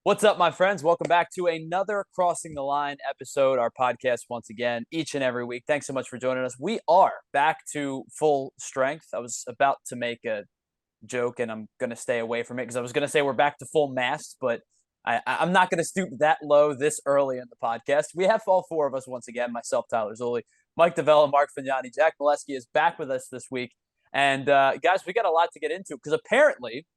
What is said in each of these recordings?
What's up, my friends? Welcome back to another Crossing the Line episode, our podcast once again, each and every week. Thanks so much for joining us. We are back to full strength. I was about to make a joke, and I'm going to stay away from it because I was going to say we're back to full mast, but I'm not going to stoop that low this early in the podcast. We have all four of us once again, myself, Tyler Zulli, Mike DeVella, Mark Fagnani, Jack Molesky is back with us this week. And guys, we got a lot to get into because apparently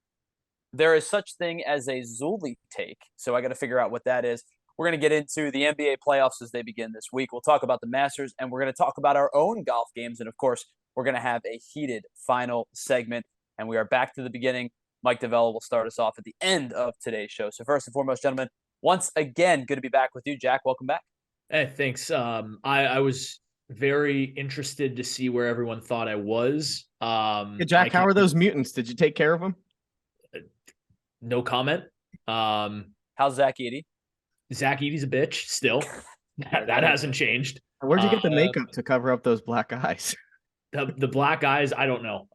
there is such thing as a Zully take. So I got to figure out what that is. We're going to get into the NBA playoffs as they begin this week. We'll talk about the Masters, and we're going to talk about our own golf games. And, of course, we're going to have a heated final segment. And we are back to the beginning. Mike DeVella will start us off at the end of today's show. So first and foremost, gentlemen, once again, good to be back with you. Jack, welcome back. Hey, thanks. I was very interested to see where everyone thought I was. Hey, Jack, how are those mutants? Did you take care of them? No comment. How's Zach Edey? Zach Edey's a bitch still. That hasn't changed. Where'd you get the makeup to cover up those black eyes? The black eyes, I don't know.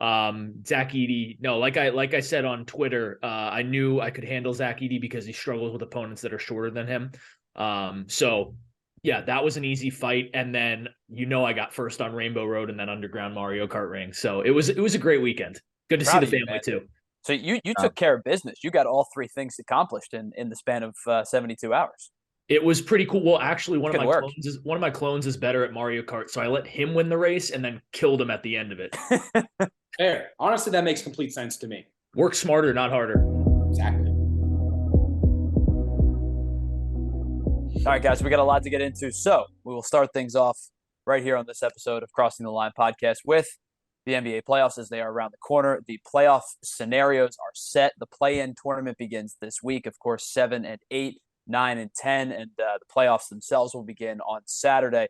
Zach Edey, no, like I said on Twitter, I knew I could handle Zach Edey because he struggles with opponents that are shorter than him. So yeah, that was an easy fight. And then I got first on Rainbow Road and then Underground Mario Kart Ring. So it was a great weekend. Good to see the family too. So you took care of business. You got all three things accomplished in the span of 72 hours. It was pretty cool. Well, actually, one of my clones is better at Mario Kart, so I let him win the race and then killed him at the end of it. Fair. Honestly, that makes complete sense to me. Work smarter, not harder. Exactly. All right, guys, we got a lot to get into. So we will start things off right here on this episode of Crossing the Line podcast with the NBA playoffs as they are around the corner. The playoff scenarios are set. The play-in tournament begins this week. Of course, 7 and 8, 9 and 10, and the playoffs themselves will begin on Saturday.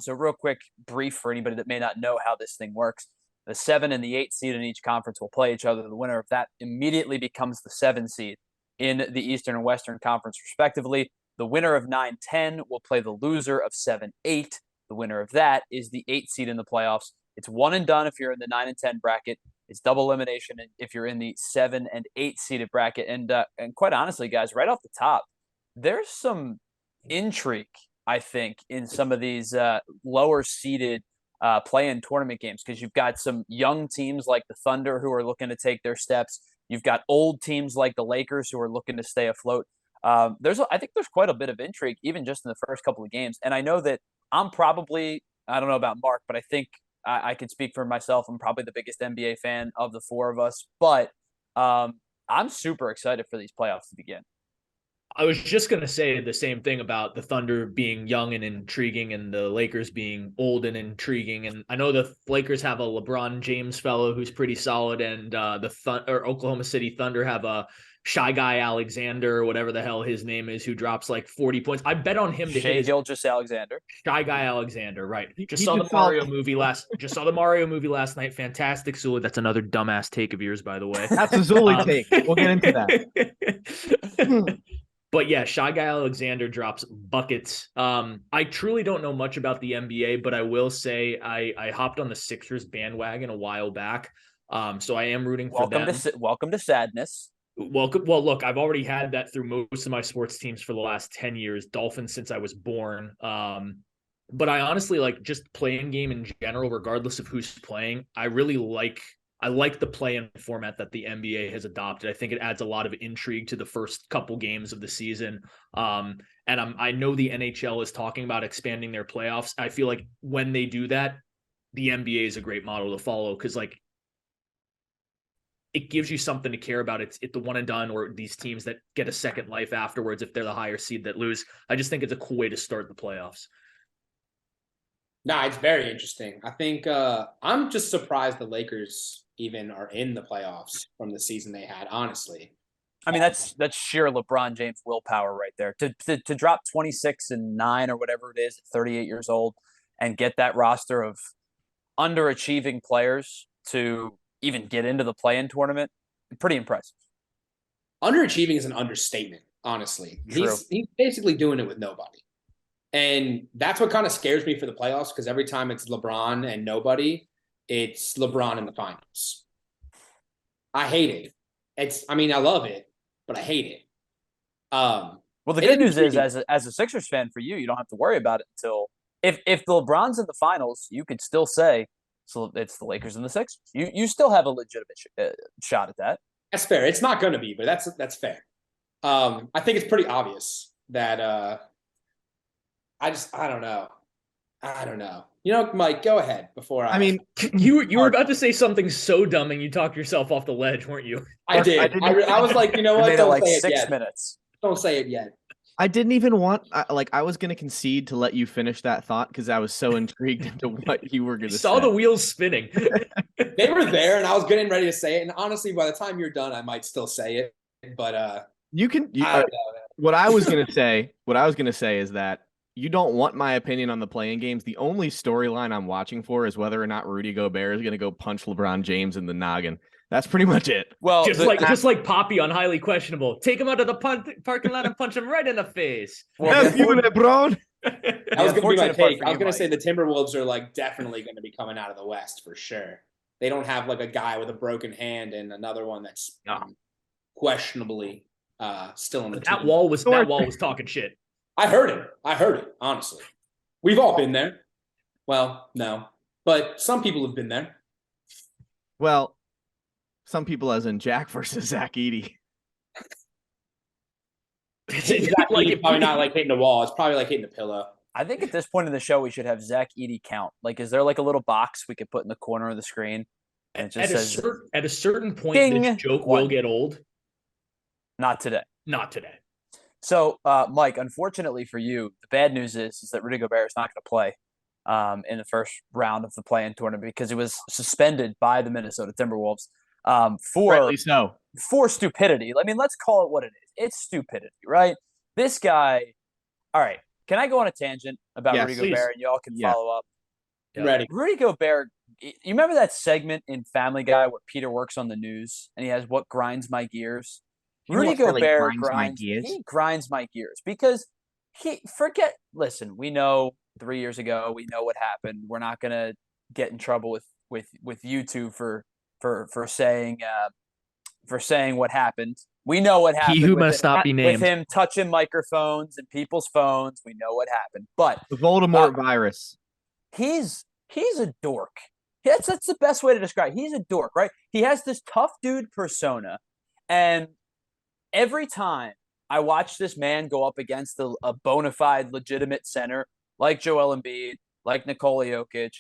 So real quick, brief for anybody that may not know how this thing works. The 7 and the 8 seed in each conference will play each other. The winner of that immediately becomes the 7 seed in the Eastern and Western Conference, respectively. The winner of 9-10 will play the loser of 7-8. The winner of that is the 8 seed in the playoffs. It's one and done if you're in the 9 and 10 bracket. It's double elimination if you're in the 7 and 8 seeded bracket. And quite honestly, guys, right off the top, there's some intrigue, I think, in some of these lower seeded play-in tournament games because you've got some young teams like the Thunder who are looking to take their steps. You've got old teams like the Lakers who are looking to stay afloat. I think there's quite a bit of intrigue even just in the first couple of games. And I know that I don't know about Mark, but I think I can speak for myself. I'm probably the biggest NBA fan of the four of us, but I'm super excited for these playoffs to begin. I was just going to say the same thing about the Thunder being young and intriguing and the Lakers being old and intriguing. And I know the Lakers have a LeBron James fellow who's pretty solid, and Oklahoma City Thunder have a Shy Guy Alexander, or whatever the hell his name is, who drops like 40 points. I bet on him to hit Alexander. Shy Guy Alexander, right? Just saw the Mario movie last night. Fantastic, Zully. That's another dumbass take of yours, by the way. That's a Zully take. We'll get into that. But yeah, Shy Guy Alexander drops buckets. I truly don't know much about the NBA, but I will say I hopped on the Sixers bandwagon a while back. So I am rooting for them. Welcome to sadness. Well, look, I've already had that through most of my sports teams for the last 10 years, Dolphins since I was born. But I honestly like just playing game in general, regardless of who's playing. I like the play-in format that the NBA has adopted. I think it adds a lot of intrigue to the first couple games of the season. And I know the NHL is talking about expanding their playoffs. I feel like when they do that, the NBA is a great model to follow because it gives you something to care about. It's the one and done, or these teams that get a second life afterwards if they're the higher seed that lose. I just think it's a cool way to start the playoffs. Nah, it's very interesting. I think I'm just surprised the Lakers even are in the playoffs from the season they had, honestly. I mean, that's sheer LeBron James willpower right there. To drop 26 and 9 or whatever it is at 38 years old and get that roster of underachieving players to even get into the play-in tournament, pretty impressive. Underachieving is an understatement, honestly. He's basically doing it with nobody. And that's what kind of scares me for the playoffs, because every time it's LeBron and nobody, it's LeBron in the finals. I hate it. I love it, but I hate it. Well, the good news is, as a Sixers fan, for you, you don't have to worry about it until if the LeBron's in the finals, you could still say so it's the Lakers and the Sixers. You still have a legitimate shot at that. That's fair. It's not going to be, but that's fair. I think it's pretty obvious that I don't know. I don't know. You know, Mike, go ahead before I mean, you were about to say something so dumb and you talked yourself off the ledge, weren't you? I did. I was like, you know what? Don't say it it 6 yet. minutes. Don't say it yet. I didn't even want I was going to concede to let you finish that thought because I was so intrigued into what you were going to say. Saw the wheels spinning. They were there, and I was getting ready to say it. And honestly, by the time you're done, I might still say it. But you can. I don't know, what I was going to say is that you don't want my opinion on the playing games. The only storyline I'm watching for is whether or not Rudy Gobert is going to go punch LeBron James in the noggin. That's pretty much it. Well, just like Poppy on Highly Questionable. Take him out of the parking lot and punch him right in the face. Well, you LeBron. That was going to be my take. I was going to say the Timberwolves are like definitely going to be coming out of the West for sure. They don't have like a guy with a broken hand and another one that's questionably still in the team. That wall was talking shit. I heard it, honestly. We've all been there. Well, no. But some people have been there. Well, some people as in Jack versus Zach Edey. It's probably not like hitting the wall. It's probably like hitting the pillow. I think at this point in the show, we should have Zach Edey count. Like, is there like a little box we could put in the corner of the screen? And it just says, at a certain point, ding, this joke will get old. Not today. Not today. So, Mike, unfortunately for you, the bad news is that Rudy Gobert is not going to play in the first round of the play-in tournament because he was suspended by the Minnesota Timberwolves for stupidity. I mean, let's call it what it is. It's stupidity, right? This guy. All right. Can I go on a tangent about Rudy Gobert and y'all can follow up? Yeah. Ready. Rudy Gobert. You remember that segment in Family Guy where Peter works on the news and he has what grinds my gears? Rudy Gobert grinds my gears because listen, we know 3 years ago, we know what happened. We're not going to get in trouble with you two for saying what happened. We know what happened. He who must not be named. With him touching microphones and people's phones, we know what happened. But the Voldemort virus. He's a dork. That's the best way to describe it. He's a dork, right? He has this tough dude persona, and every time I watch this man go up against a bona fide, legitimate center like Joel Embiid, like Nikola Jokic,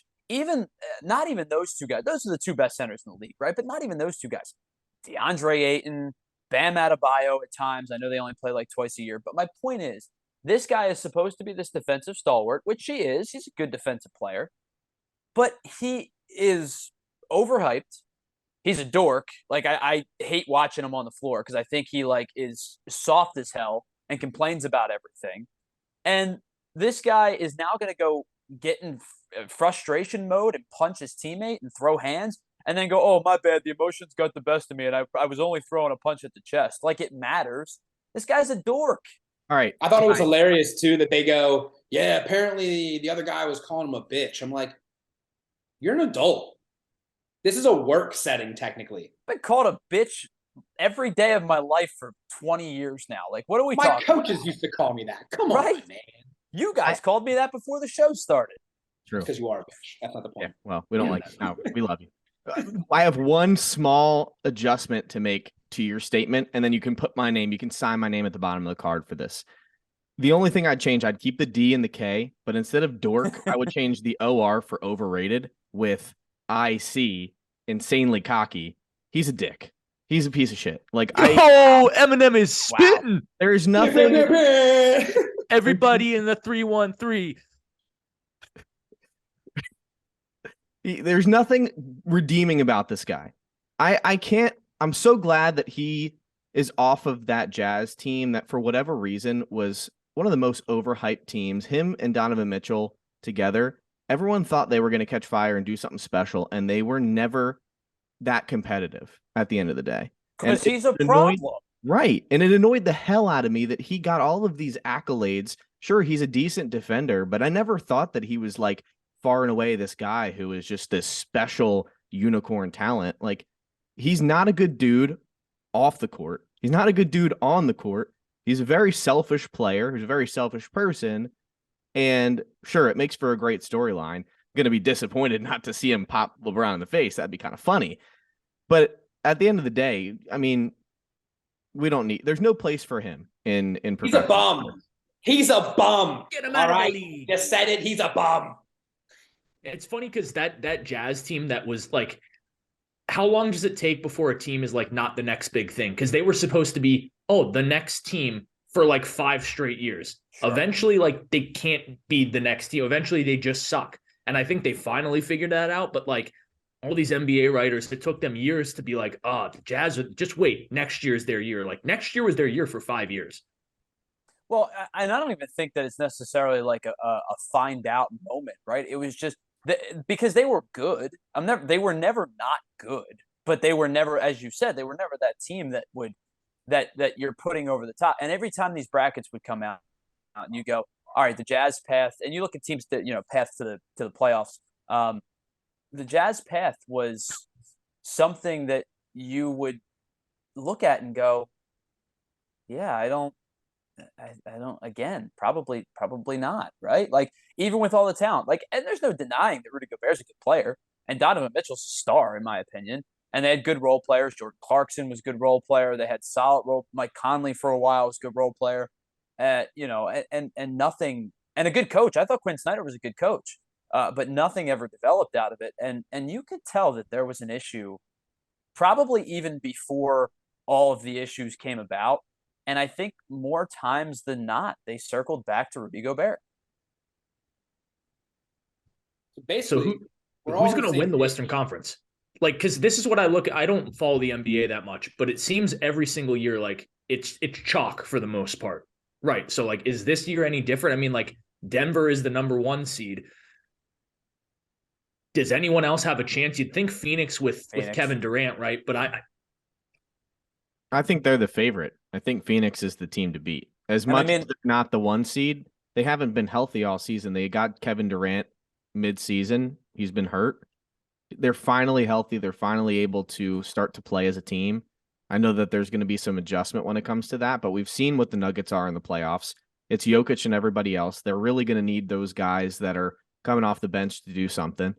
not even those two guys. Those are the two best centers in the league, right? But not even those two guys. DeAndre Ayton, Bam Adebayo at times. I know they only play like twice a year, but my point is, this guy is supposed to be this defensive stalwart, which he is. He's a good defensive player, but he is overhyped. He's a dork. Like I hate watching him on the floor because I think he like is soft as hell and complains about everything. And this guy is now going to go get in frustration mode and punch his teammate and throw hands and then go, oh, my bad. The emotions got the best of me and I was only throwing a punch at the chest. Like it matters. This guy's a dork. All right. I thought it was hilarious, too, that they go, yeah, apparently the other guy was calling him a bitch. I'm like, you're an adult. This is a work setting, technically. I've been called a bitch every day of my life for 20 years now. Like, what are we talking about? My coaches used to call me that. Come on, man. You guys called me that before the show started. True. Because you are a bitch. That's not the point. Yeah, well, we don't like you. No, we love you. I have one small adjustment to make to your statement, and then you can put my name. You can sign my name at the bottom of the card for this. The only thing I'd change, I'd keep the D and the K, but instead of dork, I would change the OR for overrated with IC, insanely cocky. He's a dick. He's a piece of shit. Like Eminem is spitting. Wow. There's nothing. Everybody in the 313. There's nothing redeeming about this guy. I can't. I'm so glad that he is off of that Jazz team that for whatever reason was one of the most overhyped teams. Him and Donovan Mitchell together. Everyone thought they were going to catch fire and do something special, and they were never that competitive at the end of the day. Because he's a problem. Right. And it annoyed the hell out of me that he got all of these accolades. Sure, he's a decent defender, but I never thought that he was like far and away this guy who is just this special unicorn talent. Like, he's not a good dude off the court. He's not a good dude on the court. He's a very selfish player. He's a very selfish person. And sure, it makes for a great storyline. Going to be disappointed not to see him pop LeBron in the face. That'd be kind of funny. But at the end of the day, I mean, there's no place for him in He's a professional bum. sports. He's a bum. Get him All out of right. the league. You said it. He's a bum. It's funny because that Jazz team that was like, how long does it take before a team is like not the next big thing? Because they were supposed to be, the next team for like 5 straight years. Sure. Eventually, like they can't be the next team. Eventually, they just suck. And I think they finally figured that out. But like all these NBA writers, it took them years to be like, the Jazz, just wait. Next year's their year. Like next year was their year for 5 years. Well, and I don't even think that it's necessarily like a find out moment, right? It was just because they were good. They were never not good, but they were never, as you said, they were never that team that would that you're putting over the top. And every time these brackets would come out, and you go, all right, the Jazz path, and you look at teams that path to the playoffs. The Jazz path was something that you would look at and go, yeah, I don't. Again, probably not, right? Like even with all the talent, like, and there's no denying that Rudy Gobert's a good player, and Donovan Mitchell's a star in my opinion. And they had good role players. Jordan Clarkson was a good role player. They had solid role. Mike Conley for a while was a good role player. And nothing, and a good coach. I thought Quinn Snyder was a good coach, but nothing ever developed out of it. And you could tell that there was an issue, probably even before all of the issues came about. And I think more times than not, they circled back to Rudy Gobert. Basically, who's going to win the Western Conference? Like, because this is what I look at. I don't follow the NBA that much, but it seems every single year like it's chalk for the most part, right? So, like, is this year any different? I mean, like, Denver is the number 1 seed. Does anyone else have a chance? You'd think Phoenix with Kevin Durant, right? But I think they're the favorite. I think Phoenix is the team to beat. As much as they're not the 1 seed, they haven't been healthy all season. They got Kevin Durant mid-season. He's been hurt. They're finally healthy. They're finally able to start to play as a team. I know that there's going to be some adjustment when it comes to that, but we've seen what the Nuggets are in the playoffs. It's Jokic and everybody else. They're really going to need those guys that are coming off the bench to do something.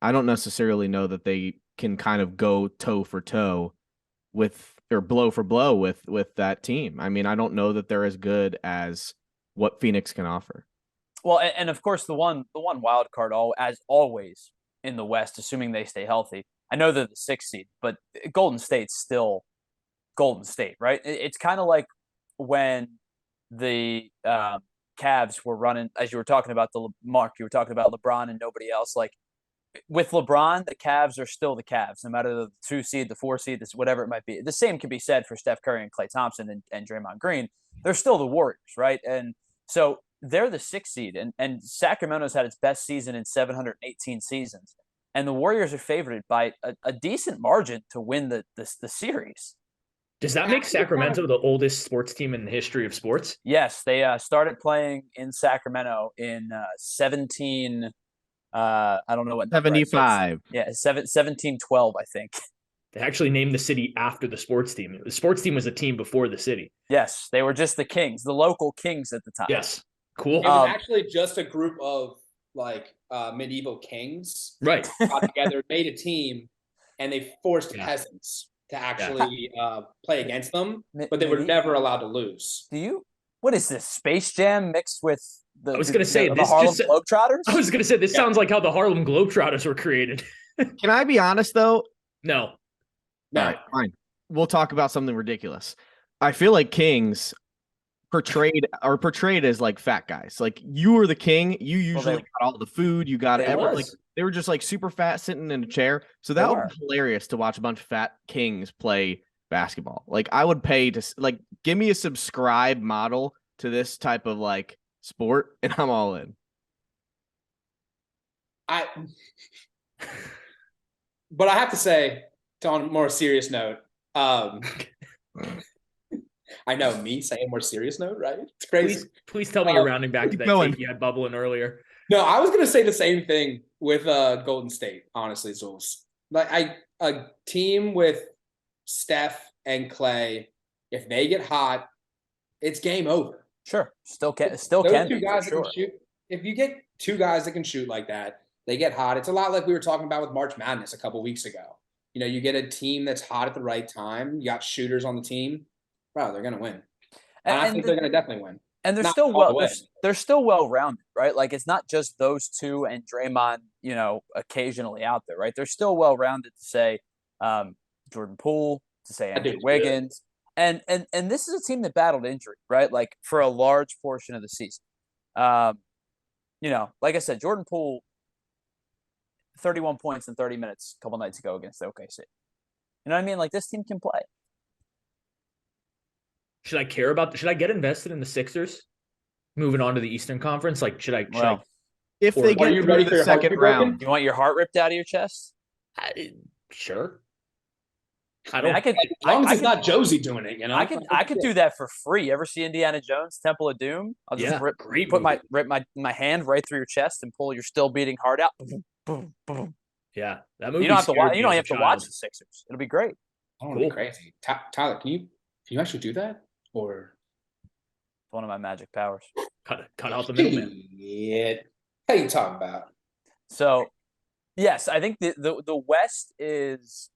I don't necessarily know that they can kind of go toe for toe with or blow for blow with that team. I mean, I don't know that they're as good as what Phoenix can offer. Well, and of course the one wild card as always in the West, assuming they stay healthy. I know they're the 6th seed, but Golden State's still Golden State, right? It's kind of like when the Cavs were running, as you were talking about you were talking about LeBron and nobody else. Like with LeBron, the Cavs are still the Cavs, no matter the 2 seed, the 4 seed, whatever it might be. The same can be said for Steph Curry and Klay Thompson and Draymond Green. They're still the Warriors, right? And so they're the 6th seed, and Sacramento's had its best season in 718 seasons. And the Warriors are favored by a decent margin to win the series. Does that make Sacramento the oldest sports team in the history of sports? Yes, they started playing in Sacramento in 17. I don't know what 75. Yeah, 1712, I think. They actually named the city after the sports team. The sports team was a team before the city. Yes, they were just the Kings, the local Kings at the time. Yes, cool. It was actually just a group of like medieval kings, right? Got together, made a team, and they forced peasants to actually play against them, but they were never allowed to lose. What is this, Space Jam mixed with the Harlem Globetrotters? I was going to say, this sounds like how the Harlem Globetrotters were created. Can I be honest, though? No. All right, fine. We'll talk about something ridiculous. I feel like Kings portrayed as like fat guys. Like you were the king. You usually got all the food. You got everything. Like they were just like super fat sitting in a chair. So that would be hilarious to watch a bunch of fat kings play basketball. Like I would pay to like give me a subscribe model to this type of like sport, and I'm all in. But I have to say, on a more serious note, I know me saying more serious note, right? It's crazy. Please tell me you're rounding back to that take you had bubbling earlier. No, I was gonna say the same thing with Golden State. Honestly, Zulz. Like a team with Steph and Klay, if they get hot, it's game over. Sure. Still can Those be, two guys for that sure. can shoot. If you get two guys that can shoot like that, they get hot. It's a lot like we were talking about with March Madness a couple weeks ago. You get a team that's hot at the right time. You got shooters on the team. Bro, they're gonna win. And I think they're gonna definitely win. And they're Not still all the way. they're still well rounded, right? Like it's not just those two and Draymond, occasionally out there, right? They're still well rounded to say Jordan Poole, to say Andrew Wiggins. And this is a team that battled injury, right? Like for a large portion of the season. Like I said, Jordan Poole, 31 points in 30 minutes a couple nights ago against the OKC. You know what I mean? Like this team can play. Should I get invested in the Sixers moving on to the Eastern Conference? Like, if they get through the second round, you want your heart ripped out of your chest? Sure. As long as it's not Josie doing it, I could do that for free. Ever see Indiana Jones, Temple of Doom? I'll just rip my hand right through your chest and pull your still beating heart out. Boom, boom, boom. Yeah, that movie. You don't have to watch the Sixers. It'll be great. I don't want to be crazy. Tyler, can you actually do that? Or it's one of my magic powers. Cut out the middleman. Yeah. How you talking about? So, yes, I think the West is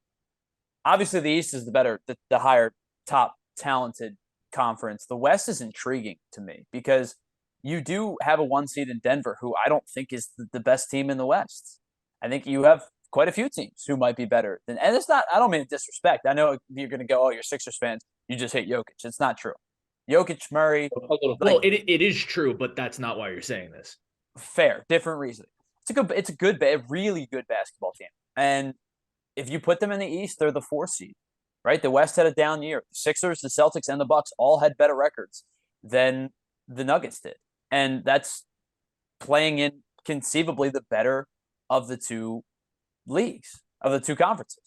obviously the East is the higher top talented conference. The West is intriguing to me because you do have a 1 seed in Denver, who I don't think is the best team in the West. I think you have quite a few teams who might be better than, and it's not, I don't mean disrespect. I know you're going to go, oh, you're Sixers fans. You just hate Jokic. It's not true. Jokic, Murray. Well, it is true, but that's not why you're saying this. Fair, different reasoning. It's a really good basketball team. And if you put them in the East, they're the 4 seed, right? The West had a down year. The Sixers, the Celtics, and the Bucks all had better records than the Nuggets did. And that's playing in conceivably the better of the two leagues, of the two conferences.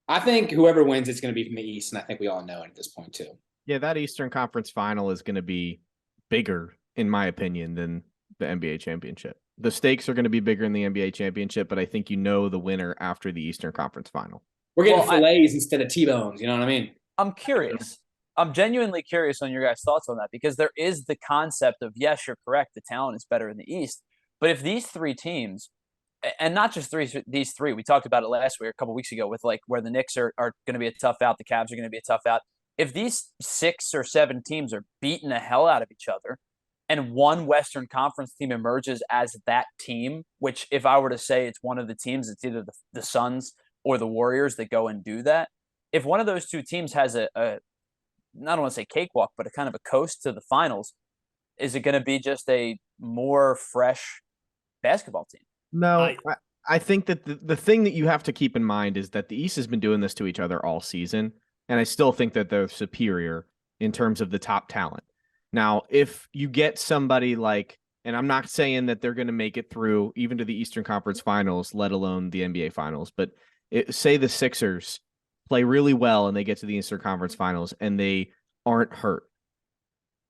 I think whoever wins, it's going to be from the East, and I think we all know it at this point too. Yeah, that Eastern Conference final is going to be bigger, in my opinion, than the NBA championship. The stakes are going to be bigger in the NBA championship, but I think the winner after the Eastern Conference final. We're getting fillets instead of T-bones, you know what I mean? I'm curious. I'm genuinely curious on your guys' thoughts on that, because there is the concept of, yes, you're correct, the talent is better in the East. But if these three teams, and not just these three, we talked about it last week, a couple weeks ago, with like where the Knicks are going to be a tough out, the Cavs are going to be a tough out. If these 6 or 7 teams are beating the hell out of each other, and one Western Conference team emerges as that team, which if I were to say it's one of the teams, it's either the Suns or the Warriors that go and do that. If one of those two teams has I don't want to say cakewalk, but a kind of a coast to the finals, is it going to be just a more fresh basketball team? No, I think that the thing that you have to keep in mind is that the East has been doing this to each other all season, and I still think that they're superior in terms of the top talent. Now, if you get somebody like, and I'm not saying that they're going to make it through even to the Eastern Conference Finals, let alone the NBA Finals, but say the Sixers play really well and they get to the Eastern Conference Finals and they aren't hurt,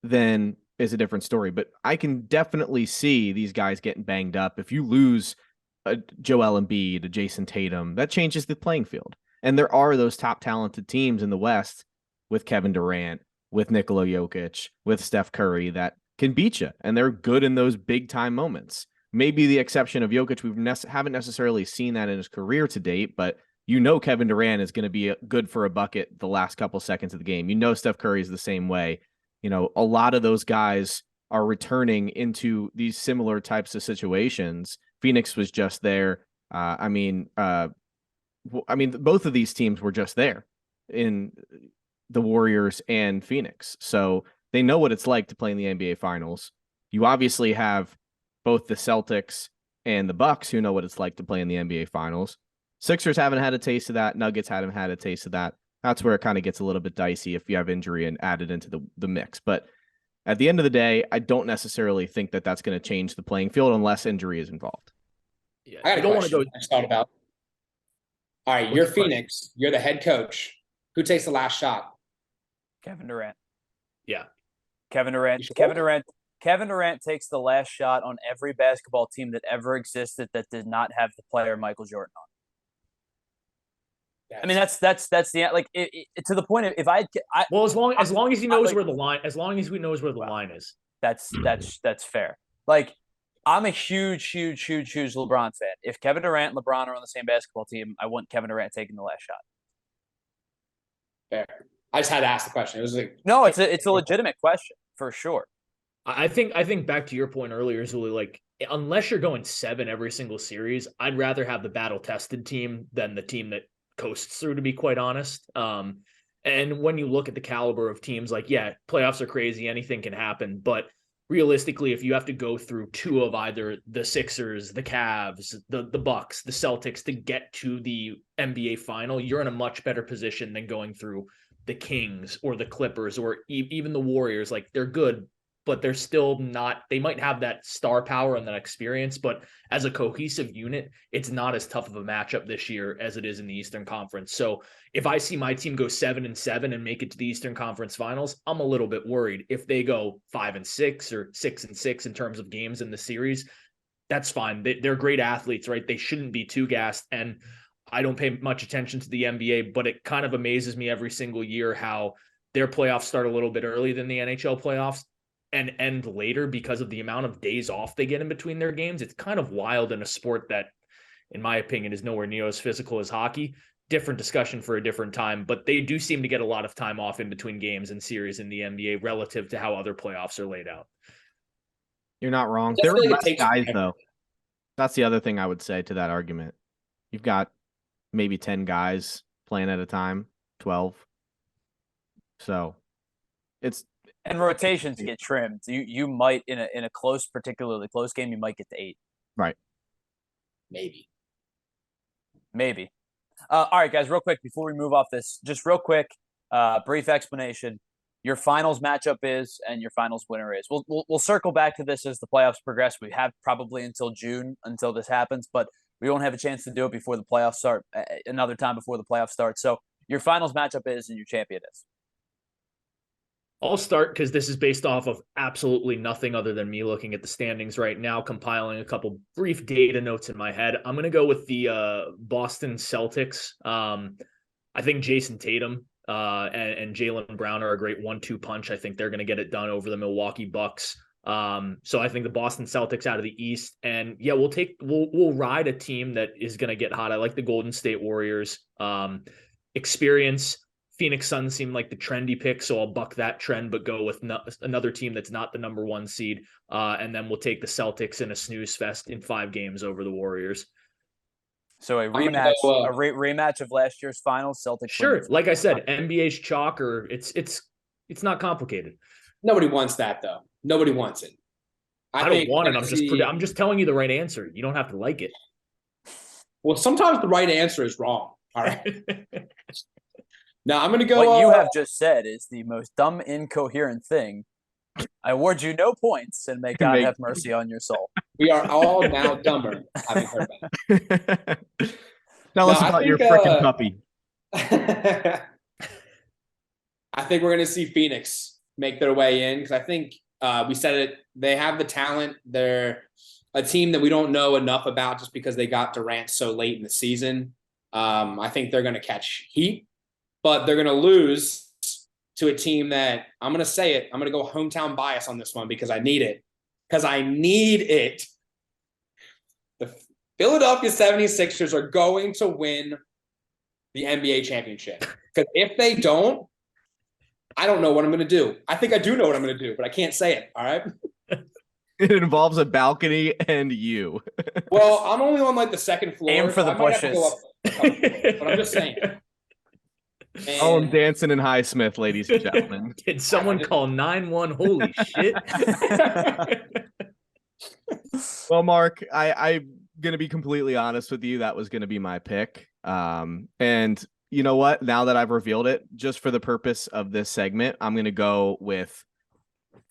then is a different story. But I can definitely see these guys getting banged up. If you lose a Joel Embiid, a Jason Tatum, that changes the playing field. And there are those top talented teams in the West with Kevin Durant, with Nikola Jokic, with Steph Curry that can beat you. And they're good in those big time moments. Maybe the exception of Jokic, we haven't necessarily seen that in his career to date, but Kevin Durant is going to be good for a bucket the last couple seconds of the game. Steph Curry is the same way. A lot of those guys are returning into these similar types of situations. Phoenix was just there. Both of these teams were just there in the Warriors and Phoenix. So they know what it's like to play in the NBA Finals. You obviously have both the Celtics and the Bucks who know what it's like to play in the NBA Finals. Sixers haven't had a taste of that. Nuggets haven't had a taste of that. That's where it kind of gets a little bit dicey if you have injury and added into the mix. But at the end of the day, I don't necessarily think that that's going to change the playing field unless injury is involved. Yeah, I don't want to go. I just thought about. All right, you're Phoenix. You're the head coach. Who takes the last shot? Kevin Durant. Yeah, Kevin Durant. Kevin Durant takes the last shot on every basketball team that ever existed that did not have the player Michael Jordan on. I mean, that's the like to the point of if I well, as long as he knows like, where the line, as long as we knows where the line is, that's fair. Like, I'm a huge LeBron fan. If Kevin Durant and LeBron are on the same basketball team, I want Kevin Durant taking the last shot. Fair. I just had to ask the question. It was like, no, it's a legitimate question for sure. I think back to your point earlier, Zuli, like unless you're going 7 every single series, I'd rather have the battle tested team than the team that coasts through, to be quite honest. And when you look at the caliber of teams, like, yeah, playoffs are crazy, anything can happen, but realistically, if you have to go through 2 of either the Sixers, the Cavs, the Bucks, the Celtics to get to the NBA final, you're in a much better position than going through the Kings or the Clippers or even the Warriors. Like, they're good, but they're still not, they might have that star power and that experience, but as a cohesive unit, it's not as tough of a matchup this year as it is in the Eastern Conference. So if I see my team go 7-7 and make it to the Eastern Conference Finals, I'm a little bit worried. If they go 5-6 or 6-6 in terms of games in the series, that's fine. They're great athletes, right? They shouldn't be too gassed. And I don't pay much attention to the NBA, but it kind of amazes me every single year how their playoffs start a little bit early than the NHL playoffs and end later because of the amount of days off they get in between their games. It's kind of wild in a sport that, in my opinion, is nowhere near as physical as hockey. Different discussion for a different time, but they do seem to get a lot of time off in between games and series in the NBA relative to how other playoffs are laid out. You're not wrong. There are less guys, though. That's the other thing I would say to that argument. You've got maybe 10 guys playing at a time, 12. So it's, and rotations get trimmed. You might in a close, particularly close game, you might get to 8. Right. Maybe. All right, guys, real quick before we move off this, just real quick, brief explanation. Your finals matchup is and your finals winner is. We'll circle back to this as the playoffs progress. We have probably until June until this happens, but we won't have a chance to do it before the playoffs start. Another time before the playoffs start. So your finals matchup is and your champion is. I'll start because this is based off of absolutely nothing other than me looking at the standings right now, compiling a couple brief data notes in my head. I'm going to go with the Boston Celtics. I think Jason Tatum and Jaylen Brown are a great 1-2 punch. I think they're going to get it done over the Milwaukee Bucks. So I think the Boston Celtics out of the East, and yeah, we'll ride a team that is going to get hot. I like the Golden State Warriors. Experience. Phoenix Suns seem like the trendy pick, so I'll buck that trend, but go with another team that's not the number 1 seed. And then we'll take the Celtics in a snooze fest in 5 games over the Warriors. So a rematch, rematch of last year's finals, Celtics. Sure, like I said, NBA's chalk, or it's not complicated. Nobody wants that though. Nobody wants it. I don't want it. I'm just telling you the right answer. You don't have to like it. Well, sometimes the right answer is wrong. All right. Now I'm going to go. What you have just said is the most dumb, incoherent thing. I award you no points, and may God have mercy on your soul. We are all now dumber having heard that. Tell us about your freaking puppy. I think we're going to see Phoenix make their way in because I think we said it. They have the talent. They're a team that we don't know enough about just because they got Durant so late in the season. I think they're going to catch heat. But they're going to lose to a team that, I'm going to say it, I'm going to go hometown bias on this one because I need it. The Philadelphia 76ers are going to win the NBA championship. Because if they don't, I don't know what I'm going to do. I think I do know what I'm going to do, but I can't say it, all right? It involves a balcony and you. Well, I'm only on like the second floor. Aim for the bushes. But I'm just saying. Oh, I'm dancing in Highsmith, ladies and gentlemen. Did someone call 911? Holy shit. Well, Mark, I'm going to be completely honest with you. That was going to be my pick. And you know what? Now that I've revealed it, just for the purpose of this segment, I'm going to go with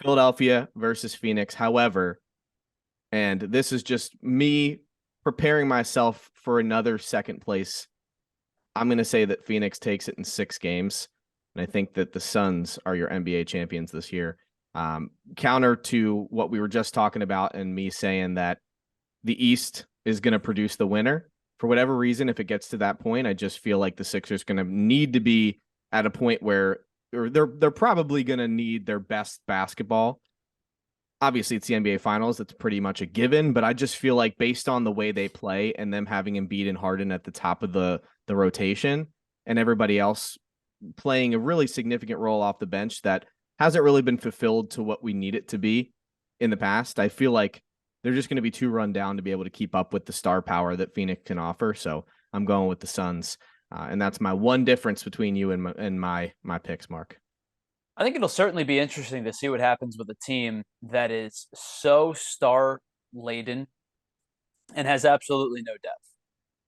Philadelphia versus Phoenix. However, and this is just me preparing myself for another second place, I'm going to say that Phoenix takes it in 6 games, and I think that the Suns are your NBA champions this year. Counter to what we were just talking about and me saying that the East is going to produce the winner, for whatever reason, if it gets to that point, I just feel like the Sixers going to need to be at a point where or they're probably going to need their best basketball. Obviously, it's the NBA Finals. It's pretty much a given, but I just feel like based on the way they play and them having Embiid and Harden at the top of the rotation and everybody else playing a really significant role off the bench that hasn't really been fulfilled to what we need it to be in the past, I feel like they're just going to be too run down to be able to keep up with the star power that Phoenix can offer. So I'm going with the Suns. And that's my one difference between you and my picks, Mark. I think it'll certainly be interesting to see what happens with a team that is so star-laden and has absolutely no depth.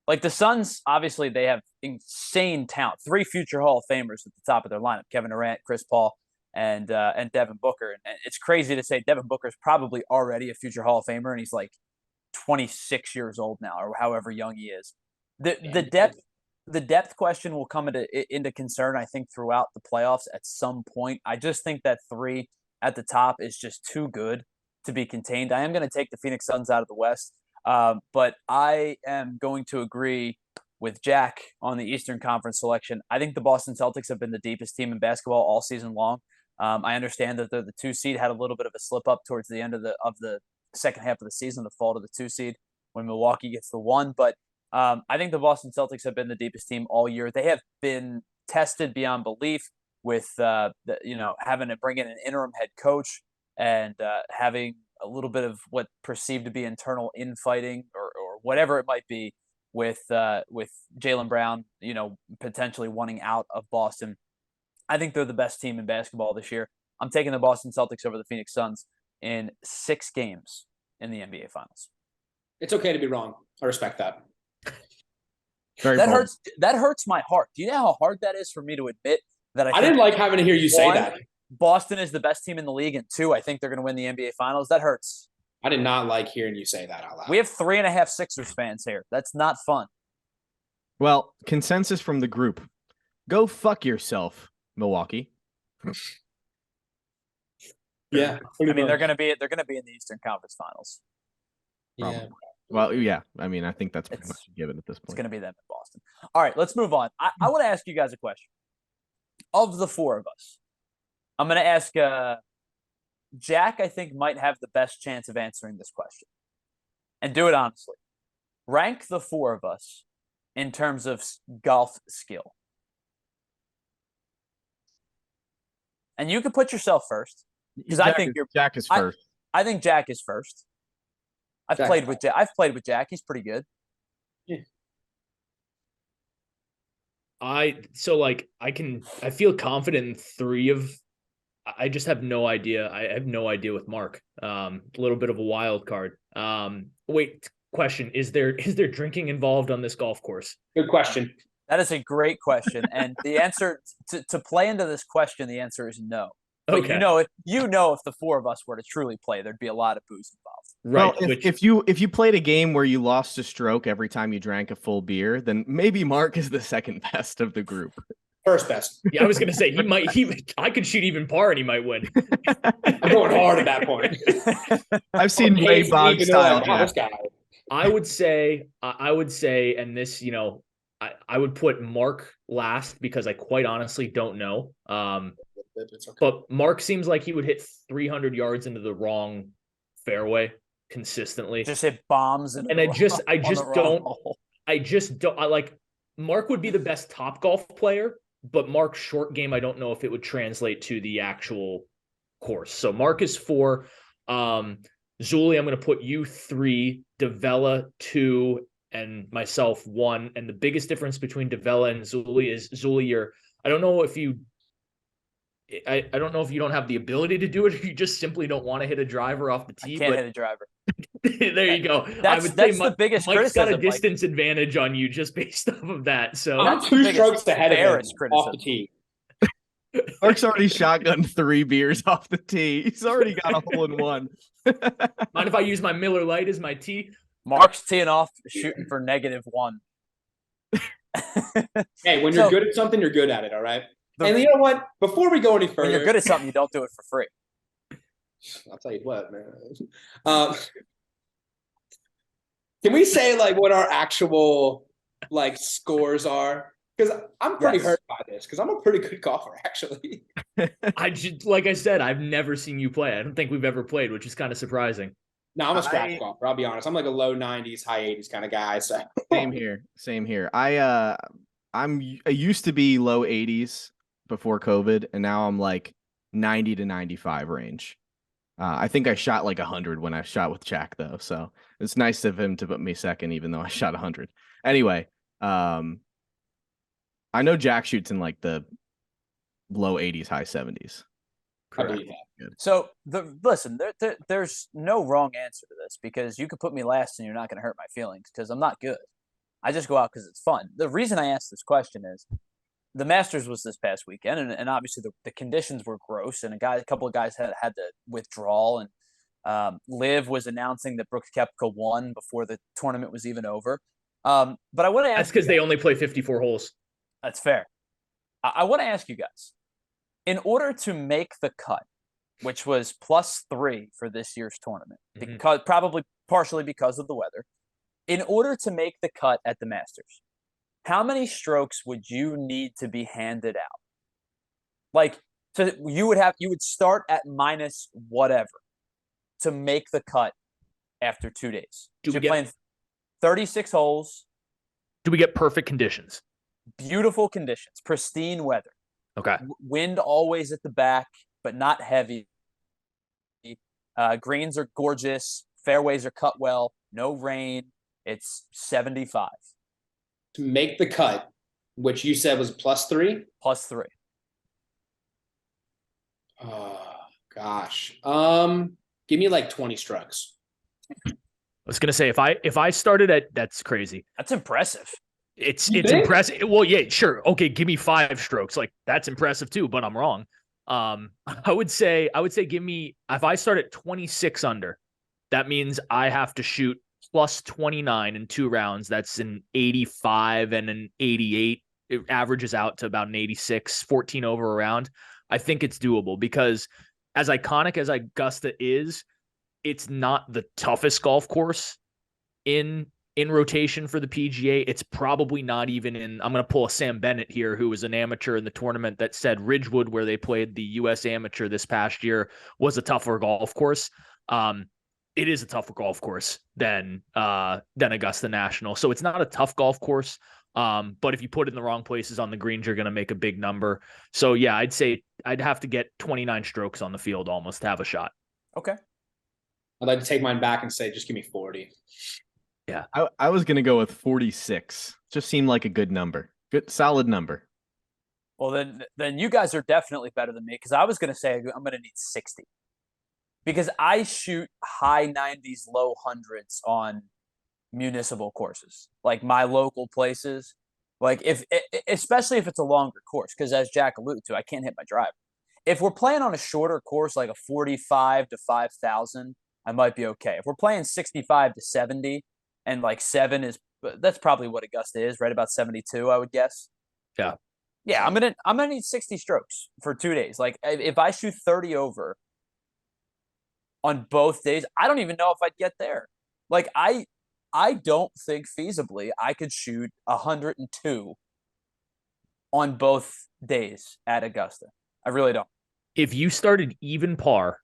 Like the Suns, obviously, they have insane talent. 3 future Hall of Famers at the top of their lineup: Kevin Durant, Chris Paul, and Devin Booker. And it's crazy to say Devin Booker is probably already a future Hall of Famer, and he's like 26 years old now, or however young he is. The depth question will come into concern, I think, throughout the playoffs at some point. I just think that 3 at the top is just too good to be contained. I am going to take the Phoenix Suns out of the West, but I am going to agree with Jack on the Eastern Conference selection. I think the Boston Celtics have been the deepest team in basketball all season long. I understand that they're the 2 seed, had a little bit of a slip up towards the end of the second half of the season to fall to the 2 seed when Milwaukee gets the 1, but I think the Boston Celtics have been the deepest team all year. They have been tested beyond belief with, having to bring in an interim head coach and having a little bit of what perceived to be internal infighting or whatever it might be with Jaylen Brown, potentially wanting out of Boston. I think they're the best team in basketball this year. I'm taking the Boston Celtics over the Phoenix Suns in 6 games in the NBA Finals. It's okay to be wrong. I respect that. That hurts my heart. Do you know how hard that is for me to admit that I didn't like having to hear you say that. Boston is the best team in the league, and 2, I think they're going to win the NBA Finals. That hurts. I did not like hearing you say that out loud. We have 3.5 Sixers fans here. That's not fun. Well, consensus from the group: go fuck yourself, Milwaukee. Yeah, I mean they're going to be in the Eastern Conference Finals. Probably. Yeah. Well, yeah. I mean, I think that's pretty much a given at this point. It's going to be them in Boston. All right, let's move on. I want to ask you guys a question. Of the 4 of us, I'm going to ask Jack, I think, might have the best chance of answering this question. And do it honestly. Rank the 4 of us in terms of golf skill. And you can put yourself first. Because I think Jack is first. I think Jack is first. I've played with Jack. He's pretty good. Yeah. I feel confident in 3 of. I just have no idea. I have no idea with Mark. A little bit of a wild card. Wait, question: Is there drinking involved on this golf course? Good question. That is a great question, and the answer to play into this question, the answer is no. But okay. If the 4 of us were to truly play, there'd be a lot of booze involved. Right. Well, if you played a game where you lost a stroke every time you drank a full beer, then maybe Mark is the second best of the group. First best. Yeah, I was gonna say I could shoot even par and he might win. I'm going hard at that point. I've seen way Bog style. I would say, and this, I would put Mark last because I quite honestly don't know. Okay. But Mark seems like he would hit 300 yards into the wrong fairway consistently. Just hit bombs. I like Mark would be the best top golf player, but Mark's short game, I don't know if it would translate to the actual course. So Mark is 4. Zuli, I'm going to put you 3, Davella 2, and myself 1. And the biggest difference between Davella and Zuli is Zuli, I don't know if you don't have the ability to do it, or you just simply don't want to hit a driver off the tee. I can't hit a driver. There you go. That's the biggest Mike's criticism. Got a distance advantage on you just based off of that. So I'm 2 strokes ahead of him off the tee. Mark's already shotgunned 3 beers off the tee. He's already got a hole in 1. Mind if I use my Miller Lite as my tee? Mark's teeing off, shooting for -1. Hey, when you're good at something, you're good at it, all right? And you know what? Before we go any further, when you're good at something, you don't do it for free. I'll tell you what, man. Can we say like what our actual like scores are? Because I'm pretty hurt by this because I'm a pretty good golfer, actually. Like I said, I've never seen you play. I don't think we've ever played, which is kind of surprising. No, I'm a scratch golfer. I'll be honest. I'm like a low 90s, high 80s kind of guy. So Same here. I used to be low 80s before COVID, and now I'm like 90 to 95 range. I think I shot like 100 when I shot with Jack, though. So it's nice of him to put me second, even though I shot 100. Anyway, I know Jack shoots in like the low 80s, high 70s. Correct. So listen, there's no wrong answer to this because you could put me last and you're not going to hurt my feelings because I'm not good. I just go out because it's fun. The reason I asked this question is the Masters was this past weekend, and obviously the conditions were gross, and a couple of guys had to withdraw, and Liv was announcing that Brooks Koepka won before the tournament was even over. But I want to ask. That's because they only play 54 holes. That's fair. I want to ask you guys, in order to make the cut, which was +3 for this year's tournament, because probably partially because of the weather, in order to make the cut at the Masters, how many strokes would you need to be handed out? Like, you would start at minus whatever to make the cut after 2 days. You're playing 36 holes. Do we get perfect conditions? Beautiful conditions, pristine weather. Okay. Wind always at the back, but not heavy. Greens are gorgeous. Fairways are cut well. No rain. It's 75. To make the cut, which you said was +3? +3. Oh, gosh. Give me like 20 strokes. I was gonna say if I started at that's crazy. That's impressive. It's impressive. Well, yeah, sure. Okay, give me 5 strokes. Like that's impressive too, but I'm wrong. I would say give me if I start at 26 under, that means I have to shoot +29 in 2 rounds. That's an 85 and an 88. It averages out to about an 86, 14 over a round. I think it's doable because as iconic as Augusta is, it's not the toughest golf course in rotation for the PGA. It's probably not even in, I'm going to pull a Sam Bennett here, who was an amateur in the tournament, that said Ridgewood, where they played the U.S. Amateur this past year, was a tougher golf course. It is a tougher golf course than Augusta National. So it's not a tough golf course. But if you put it in the wrong places on the greens, you're going to make a big number. So yeah, I'd say I'd have to get 29 strokes on the field almost to have a shot. Okay. I'd like to take mine back and say, just give me 40. Yeah. I was going to go with 46. Just seemed like a good number. Good, solid number. Well, then you guys are definitely better than me because I was going to say I'm going to need 60 because I shoot high 90s, low hundreds on municipal courses, like my local places. Like especially if it's a longer course, because as Jack alluded to, I can't hit my driver. If we're playing on a shorter course, like a 45 to 5,000, I might be okay. If we're playing 65 to 70 and like 7 is, that's probably what Augusta is, right about 72, I would guess. Yeah. Yeah, I'm gonna need 60 strokes for 2 days. Like if I shoot 30 over on both days, I don't even know if I'd get there. Like I don't think feasibly I could shoot 102 on both days at Augusta. I really don't. If you started even par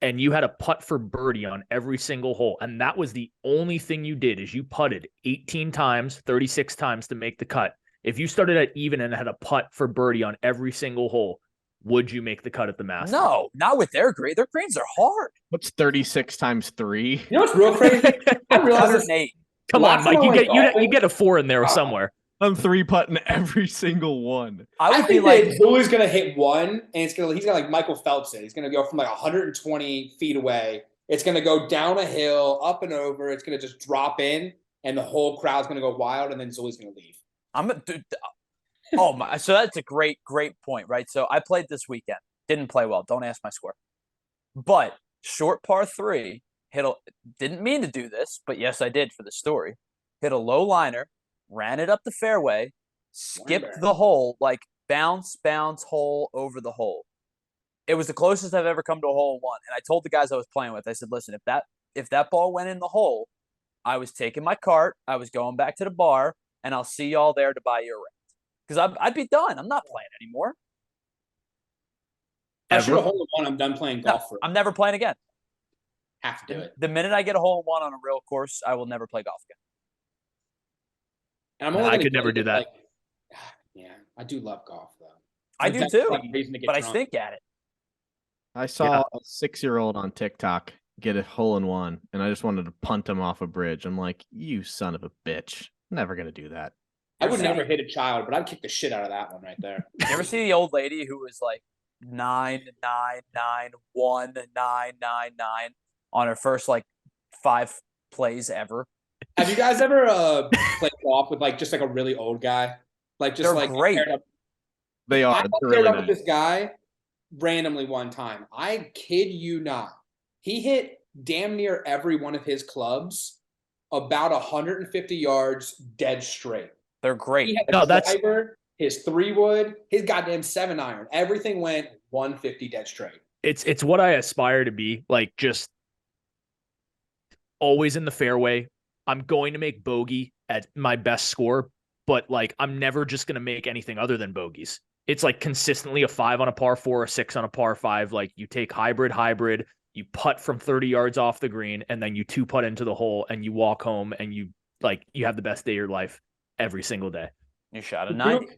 and you had a putt for birdie on every single hole, and that was the only thing you did is you putted 18 times, 36 times to make the cut. If you started at even and had a putt for birdie on every single hole, would you make the cut at the Masters? No, not with their green. Their greens are hard. What's 36 times 3? You know what's real crazy? I realized 108. Come on, Mike. You get a 4 in there somewhere. I'm 3-putting every single one. I think like Zoe's gonna hit one, and he's gonna like Michael Phelps it. He's gonna go from like 120 feet away. It's gonna go down a hill, up and over. It's gonna just drop in, and the whole crowd's gonna go wild, and then Zoe's gonna leave. Oh my! So that's a great point, right? So I played this weekend. Didn't play well. Don't ask my score. But short par 3 didn't mean to do this, but yes, I did for the story. Hit a low liner, ran it up the fairway, skipped the hole, like bounce, hole over the hole. It was the closest I've ever come to a hole in one. And I told the guys I was playing with, I said, listen, if that ball went in the hole, I was taking my cart, I was going back to the bar, and I'll see y'all there to buy you a round. Because I'd be done. I'm not playing anymore. I shoot a hole in one, I'm done playing golf. I'm never playing again. Have to do it. The minute I get a hole in one on a real course, I will never play golf again. And I'm only I could never do that. Yeah, I do love golf though. I do too, but I stink at it. I saw a 6-year-old on TikTok get a hole in one, and I just wanted to punt him off a bridge. I'm like, you son of a bitch. Never going to do that. I would never hit a child, but I'd kick the shit out of that one right there. You ever see the old lady who was like 9, 9, 9, 1, 9, 9, 9 on her first like 5 plays ever? Have you guys ever played golf with like just like a really old guy? Like just They're like great. They are. I paired up with this guy randomly one time. I kid you not. He hit damn near every one of his clubs about 150 yards dead straight. They're great. He had driver, his 3-wood, his goddamn 7-iron. Everything went 150 dead straight. It's what I aspire to be, like just always in the fairway. I'm going to make bogey at my best score, but like I'm never just going to make anything other than bogeys. It's like consistently a 5 on a par 4, a 6 on a par 5. Like you take hybrid, you putt from 30 yards off the green, and then you 2-putt into the hole, and you walk home, and you have the best day of your life every single day. You shot a 90.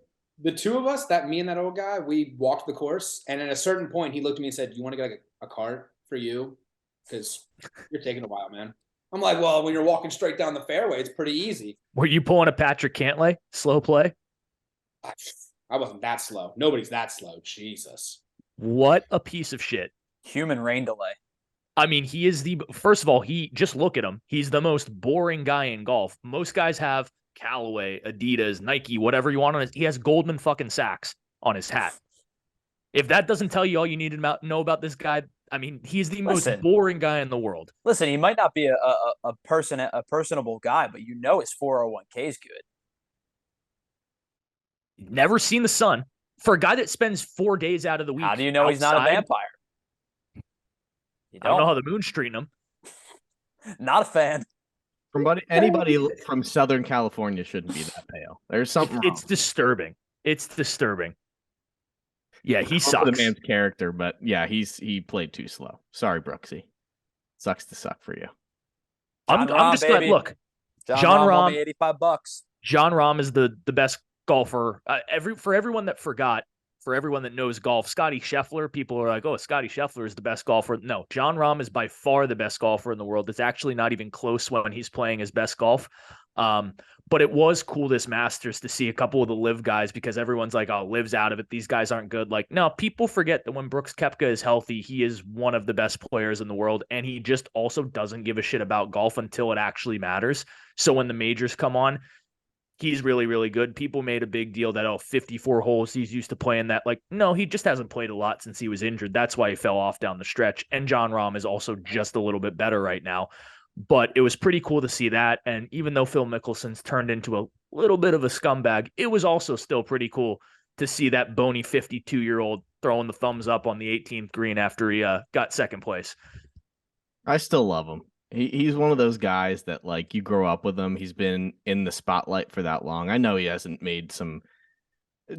The two of us, me and that old guy, we walked the course, and at a certain point, he looked at me and said, "You want to get like a cart for you? Because you're taking a while, man." I'm like, "Well, when you're walking straight down the fairway, it's pretty easy." Were you pulling a Patrick Cantlay? Slow play? I wasn't that slow. Nobody's that slow. Jesus. What a piece of shit. Human rain delay. I mean, he is first of all, just look at him. He's the most boring guy in golf. Most guys have Callaway, Adidas, Nike, whatever you want on he has Goldman fucking Sachs on his hat. If that doesn't tell you all you need to know about this guy, I mean, he's the most boring guy in the world. Listen, he might not be a personable guy, but his 401k is good. Never seen the sun. For a guy that spends 4 days out of the week, how do you know he's not a vampire? I don't know how the moon's treating him. Not a fan. Anybody from Southern California shouldn't be that pale. There's something wrong. It's disturbing. It's disturbing. Yeah, he sucks. The man's character, but yeah, he played too slow. Sorry, Brooksy. Sucks to suck for you. I'm just glad. Look, John Rahm, $85. John Rahm is the best golfer. For everyone that knows golf, Scotty Scheffler, people are like, "Oh, Scotty Scheffler is the best golfer." No, John Rahm is by far the best golfer in the world. It's actually not even close when he's playing his best golf. But it was cool this Masters to see a couple of the live guys, because everyone's like, "Oh, live's out of it. These guys aren't good." Like, no, people forget that when Brooks Koepka is healthy, he is one of the best players in the world, and he just also doesn't give a shit about golf until it actually matters. So when the majors come on, he's really, really good. People made a big deal that, 54 holes, he's used to playing that. Like, no, he just hasn't played a lot since he was injured. That's why he fell off down the stretch. And John Rahm is also just a little bit better right now. But it was pretty cool to see that. And even though Phil Mickelson's turned into a little bit of a scumbag, it was also still pretty cool to see that bony 52-year-old throwing the thumbs up on the 18th green after he got second place. I still love him. He's one of those guys that, like, you grow up with him. He's been in the spotlight for that long. I know he hasn't made some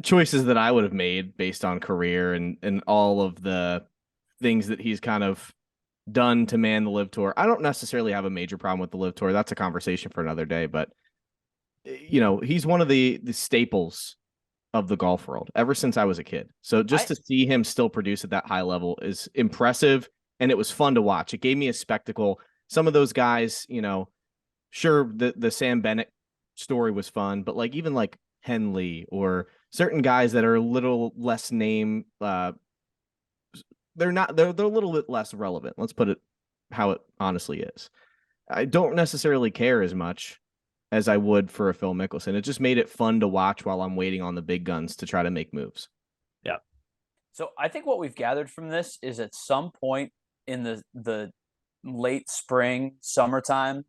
choices that I would have made based on career and all of the things that he's kind of done to man the Live Tour. I don't necessarily have a major problem with the Live Tour. That's a conversation for another day. But, he's one of the staples of the golf world ever since I was a kid. So just to see him still produce at that high level is impressive, and it was fun to watch. It gave me a spectacle. Some of those guys, sure, the Sam Bennett story was fun, but like even like Henley or certain guys that are a little less name, they're a little bit less relevant. Let's put it how it honestly is. I don't necessarily care as much as I would for a Phil Mickelson. It just made it fun to watch while I'm waiting on the big guns to try to make moves. Yeah. So I think what we've gathered from this is at some point in the late spring, summertime,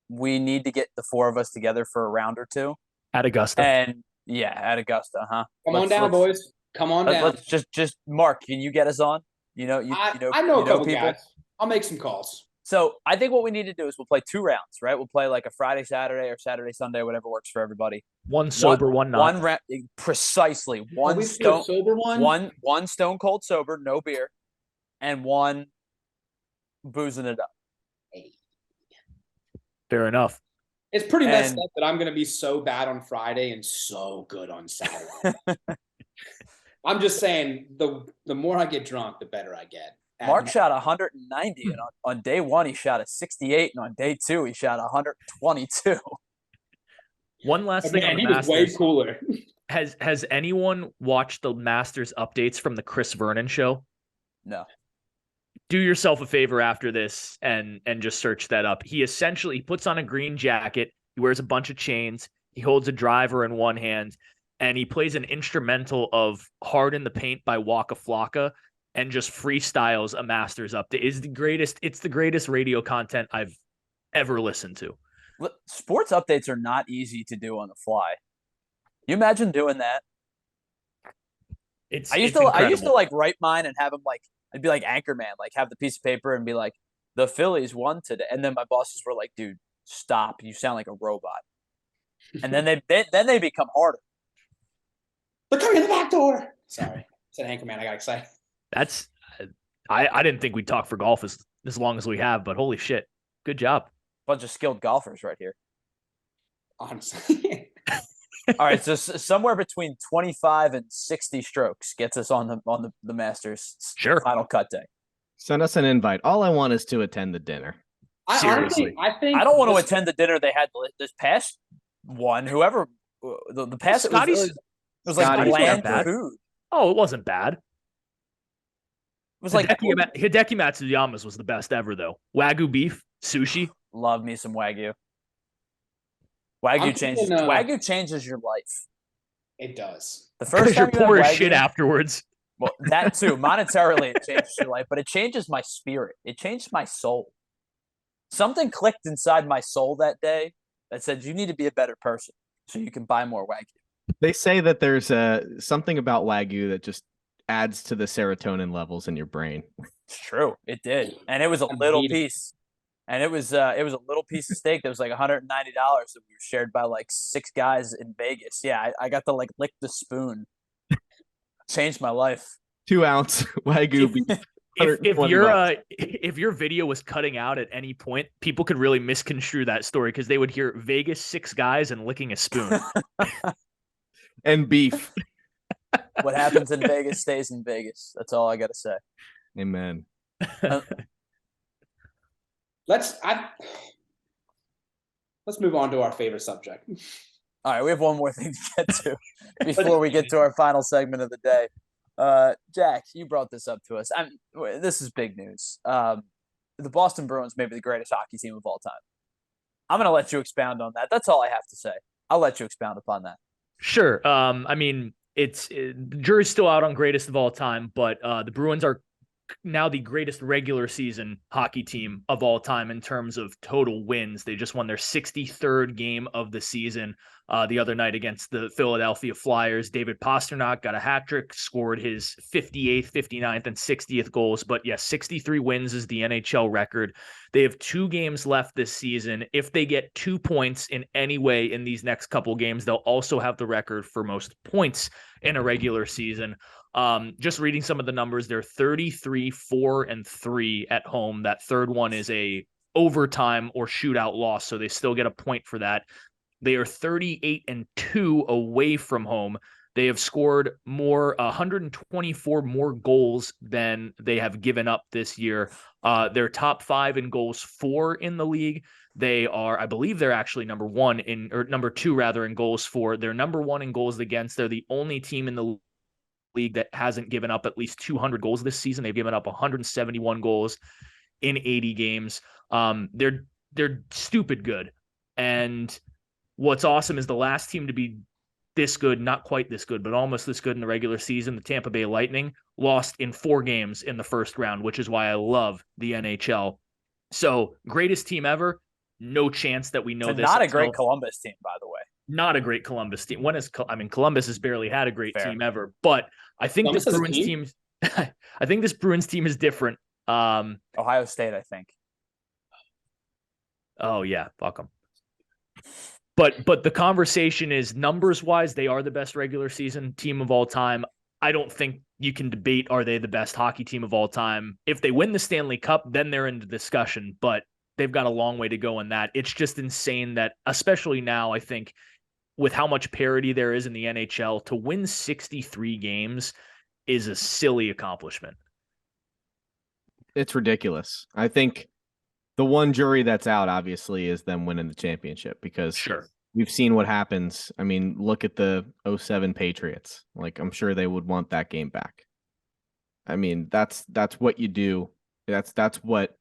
we need to get the 4 of us together for a round or 2 at Augusta. And at Augusta, huh? Come on down, boys. Come on down. Let's just Mark, can you get us on? I know a couple guys. I'll make some calls. So I think what we need to do is we'll play 2 rounds, right? We'll play like a Friday, Saturday, or Saturday, Sunday, whatever works for everybody. One sober, one not. Precisely. One we do a sober one stone cold sober, no beer, and one boozing it up. Fair enough. It's pretty messed up that I'm going to be so bad on Friday and so good on Saturday. I'm just saying, the more I get drunk, the better I get. Mark shot 190, and on day 1 he shot a 68, and on day 2 he shot 122. One last thing on the he Masters. Was way cooler. Has anyone watched the Masters updates from the Chris Vernon show? No. Do yourself a favor after this and just search that up. He essentially puts on a green jacket. He wears a bunch of chains. He holds a driver in one hand, and he plays an instrumental of "Hard in the Paint" by Waka Flocka, and just freestyles a Masters update. It's the greatest radio content I've ever listened to. Sports updates are not easy to do on the fly. You imagine doing that? I used to like write mine and have them like, I'd be like Anchorman, like have the piece of paper and be like, the Phillies won today. And then my bosses were like, dude, stop. You sound like a robot. And then they become harder. They're coming in the back door. Sorry. It's an Anchorman. I got excited. That's I didn't think we'd talk for golf as long as we have, but holy shit. Good job. Bunch of skilled golfers right here. Honestly. All right, so somewhere between 25 and 60 strokes gets us on the Masters final cut day. Send us an invite. All I want is to attend the dinner. Seriously. I think I don't want to attend the dinner they had this past one. Whoever the past Scotty's, it was like bland food. Oh, it wasn't bad. It was like Hideki Matsuyama's was the best ever though. Wagyu beef, sushi. Love me some Wagyu. Wagyu changes your life. It does. The first time you're poor as shit afterwards. Well, that too. Monetarily, it changes your life, but it changes my spirit. It changed my soul. Something clicked inside my soul that day that said, you need to be a better person so you can buy more Wagyu. They say that there's something about Wagyu that just adds to the serotonin levels in your brain. It's true. It did. And it was a little piece. And it was a little piece of steak that was like $190 that we were shared by like 6 guys in Vegas. Yeah, I got to like lick the spoon. Changed my life. 2-ounce Wagyu beef. If your video was cutting out at any point, people could really misconstrue that story because they would hear Vegas 6 guys and licking a spoon. And beef. What happens in Vegas stays in Vegas. That's all I got to say. Amen. Let's move on to our favorite subject. All right, we have one more thing to get to before we get to our final segment of the day. Jack, you brought this up to us. This is big news. The Boston Bruins may be the greatest hockey team of all time. I'm going to let you expound on that. That's all I have to say. I'll let you expound upon that. Sure. I mean, the jury's still out on greatest of all time, but the Bruins are now the greatest regular season hockey team of all time in terms of total wins. They just won their 63rd game of the season the other night against the Philadelphia Flyers. David Pastrnak got a hat trick, scored his 58th, 59th, and 60th goals. But yes, 63 wins is the NHL record. They have 2 games left this season. If they get 2 points in any way in these next couple games, they'll also have the record for most points in a regular season. Just reading some of the numbers, they're 33-4-3 at home. That third one is a overtime or shootout loss, so they still get a point for that. They are 38-2 away from home. They have scored 124 more goals than they have given up this year. They're top 5 in goals for in the league. They are, I believe they're actually number 2 in goals for. They're number 1 in goals against. They're the only team in the league that hasn't given up at least 200 goals this season. They've given up 171 goals in 80 games. They're stupid good. And what's awesome is the last team to be this good, not quite this good, but almost this good in the regular season, the Tampa Bay Lightning, lost in 4 games in the first round, which is why I love the NHL. So greatest team ever. No chance that we know this. Not a great Columbus team, by the way. Not a great Columbus team. Columbus has barely had a great team ever, but I think this Bruins team, I think this Bruins team is different. Ohio State, I think. Oh yeah, fuck them. But the conversation is numbers wise, they are the best regular season team of all time. I don't think you can debate, are they the best hockey team of all time? If they win the Stanley Cup, then they're into discussion, but they've got a long way to go in that. It's just insane that, especially now, I think with how much parity there is in the NHL, to win 63 games is a silly accomplishment. It's ridiculous. I think the one jury that's out, obviously, is them winning the championship, because Sure. we've seen what happens. I mean, look at the 07 Patriots. Like, I'm sure they would want that game back. I mean, that's what you do. That's what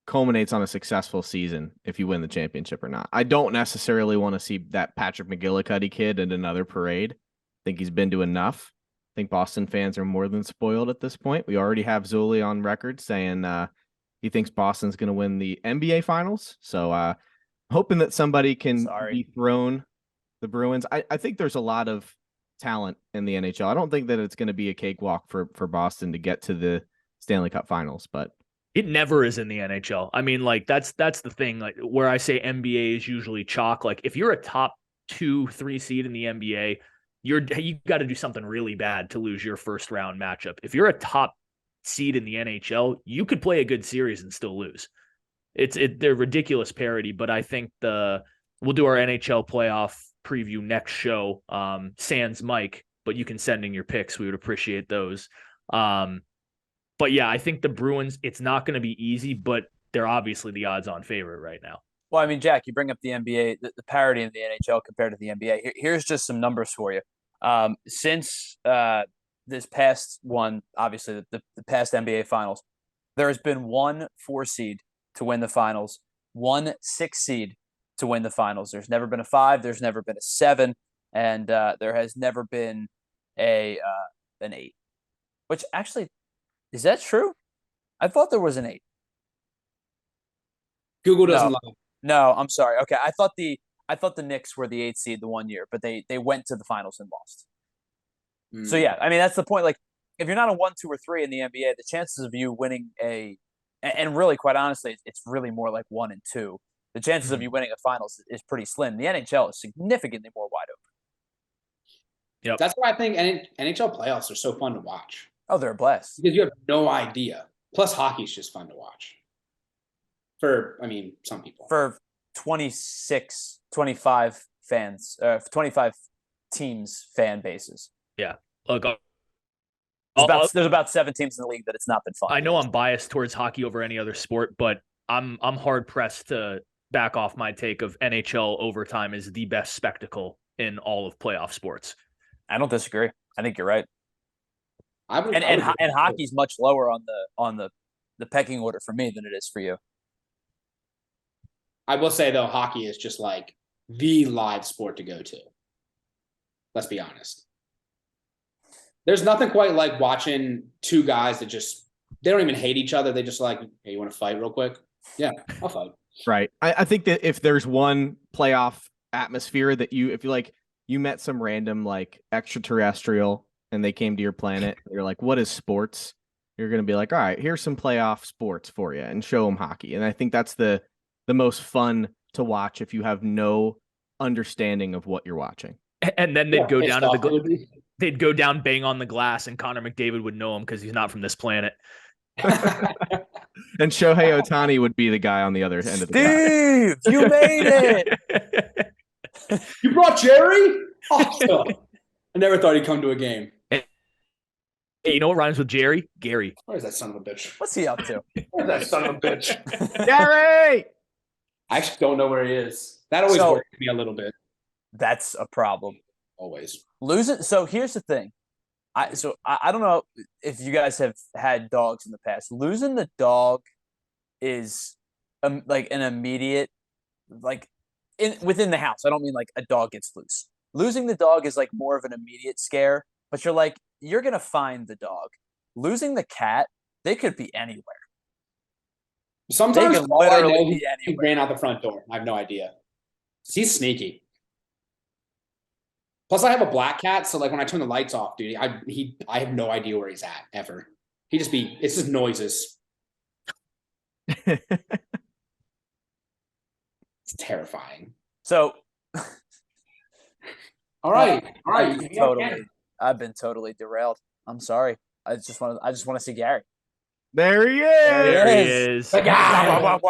culminates on a successful season if you win the championship or not. I don't necessarily want to see that Patrick McGillicuddy kid in another parade. I think he's been to enough. I think Boston fans are more than spoiled at this point. We already have Zuli on record saying he thinks Boston's going to win the NBA Finals. So hoping that somebody can dethrone the Bruins. I think there's a lot of talent in the NHL. I don't think that it's going to be a cakewalk for Boston to get to the Stanley Cup Finals, but it never is in the NHL. I mean, like that's the thing. Like where I say NBA is usually chalk. Like if you're a top 2-3 seed in the NBA, you got to do something really bad to lose your first round matchup. If you're a top seed in the NHL, you could play a good series and still lose. They're ridiculous parity, but I think we'll do our NHL playoff preview next show. Sans Mike, but you can send in your picks. We would appreciate those. But yeah, I think the Bruins, it's not going to be easy, but they're obviously the odds-on favorite right now. Well, I mean, Jack, you bring up the NBA, the parity in the NHL compared to the NBA. Here's just some numbers for you. Since this past one, obviously the past NBA Finals, there has been 1 4 seed to win the Finals, 1 6 seed to win the Finals. There's never been a 5, there's never been a 7, and there has never been an 8. Which actually, is that true? I thought there was an 8. Google doesn't lie. No, I'm sorry. Okay, I thought the Knicks were the 8th seed the one year, but they went to the finals and lost. So yeah, I mean that's the point. Like, if you're not a 1, 2, or 3 in the NBA, the chances of you winning and really, quite honestly, it's really more like 1 and 2. The chances of you winning a finals is pretty slim. The NHL is significantly more wide open. Yep. That's why I think NHL playoffs are so fun to watch. Oh, they're a blast. Because you have no idea. Plus, hockey's just fun to watch. Some people. For 26, 25 fans, 25 teams fan bases. Yeah. Look, there's about 7 teams in the league that it's not been fun. I know I'm biased towards hockey over any other sport, but I'm hard pressed to back off my take of NHL overtime is the best spectacle in all of playoff sports. I don't disagree. I think you're right. And hockey's much lower on the pecking order for me than it is for you. I will say though, hockey is just like the live sport to go to. Let's be honest. There's nothing quite like watching 2 guys that they don't even hate each other. They just like, hey, you want to fight real quick? Yeah, I'll fight. Right. I think that if there's one playoff atmosphere that if you met some random like extraterrestrial and they came to your planet, you're like, what is sports? You're going to be like, all right, here's some playoff sports for you, and show them hockey. And I think that's the most fun to watch if you have no understanding of what you're wating. And then they'd go down to they'd go down, bang on the glass, and Connor McDavid would know him because he's not from this planet. And Shohei Ohtani would be the guy on the other end of the Steve, you made it. You brought Jerry? Awesome. I never thought he'd come to a game. Hey, you know what rhymes with Jerry? Gary. Where's that son of a bitch? What's he up to? Where's that son of a bitch? Gary! I actually don't know where he is. That always works me a little bit. That's a problem. Always. Losing. So here's the thing. I don't know if you guys have had dogs in the past. Losing the dog is like an immediate, like within the house. I don't mean like a dog gets loose. Losing the dog is like more of an immediate scare, but you're like, you're going to find the dog. Losing the cat, they could be anywhere. Sometimes literally he ran out the front door. I have no idea. He's sneaky. Plus, I have a black cat, so like when I turn the lights off, dude, I have no idea where he's at ever. It's just noises. terrifying. So, all right. I've been totally derailed. I'm sorry. I just want to see Gary. There he is. There he is. I hope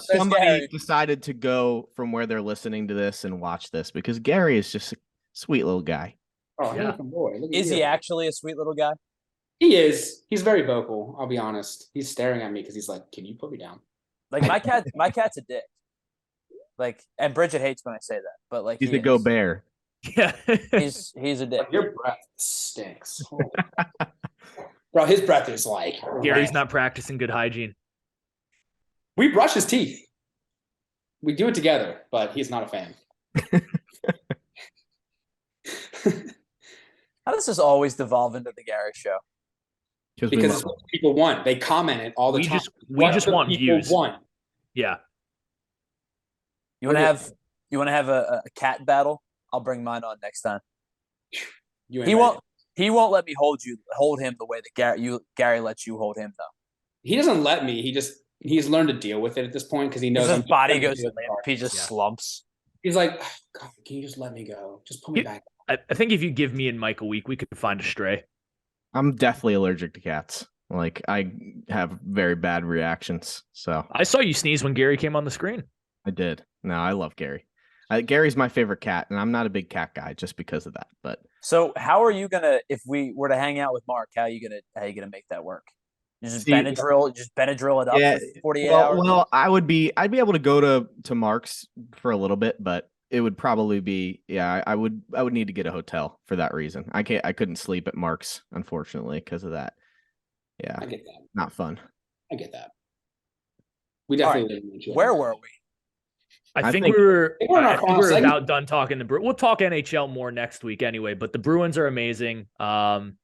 There's somebody Gary. decided to go from where they're listening to this and watch this because Gary is just a sweet little guy. Oh, Yeah. handsome boy. Look at Is you. he actually a sweet little guy? He is. He's very vocal. I'll be honest. He's staring at me because he's like, "Can you put me down?" Like my cat's a dick. Like, and Bridget hates when I say that, but like He's a go bear. Yeah. He's a dick. Your breath stinks. Bro, his breath is like Gary's not practicing good hygiene. We brush his teeth. We do it together, but he's not a fan. How does this always devolve into the Gary show? Because it's what people want. They comment it all the time. We just want views. Want. Yeah. You want to have a cat battle? I'll bring mine on next time. He won't let me hold him the way that Gary lets you hold him though. He doesn't let me. He's learned to deal with it at this point because he knows his body goes limp. He just slumps. He's like, oh, God, can you just let me go? Just put me back. I think if you give me and Mike a week, we could find a stray. I'm definitely allergic to cats. Like I have very bad reactions. So I saw you sneeze when Gary came on the screen. I did. No, I love Gary. Gary's my favorite cat, and I'm not a big cat guy just because of that. But so, how are you gonna? If we were to hang out with Mark, how are you gonna make that work? You just Benadryl it up for 48 hours. Well, I'd be able to go to Mark's for a little bit, but it would probably be I would need to get a hotel for that reason. I couldn't sleep at Mark's unfortunately because of that. Yeah, I get that. Not fun. I get that. We definitely. Right. Where were we? I think we're about done talking the Bruins. We'll talk NHL more next week anyway, but the Bruins are amazing. And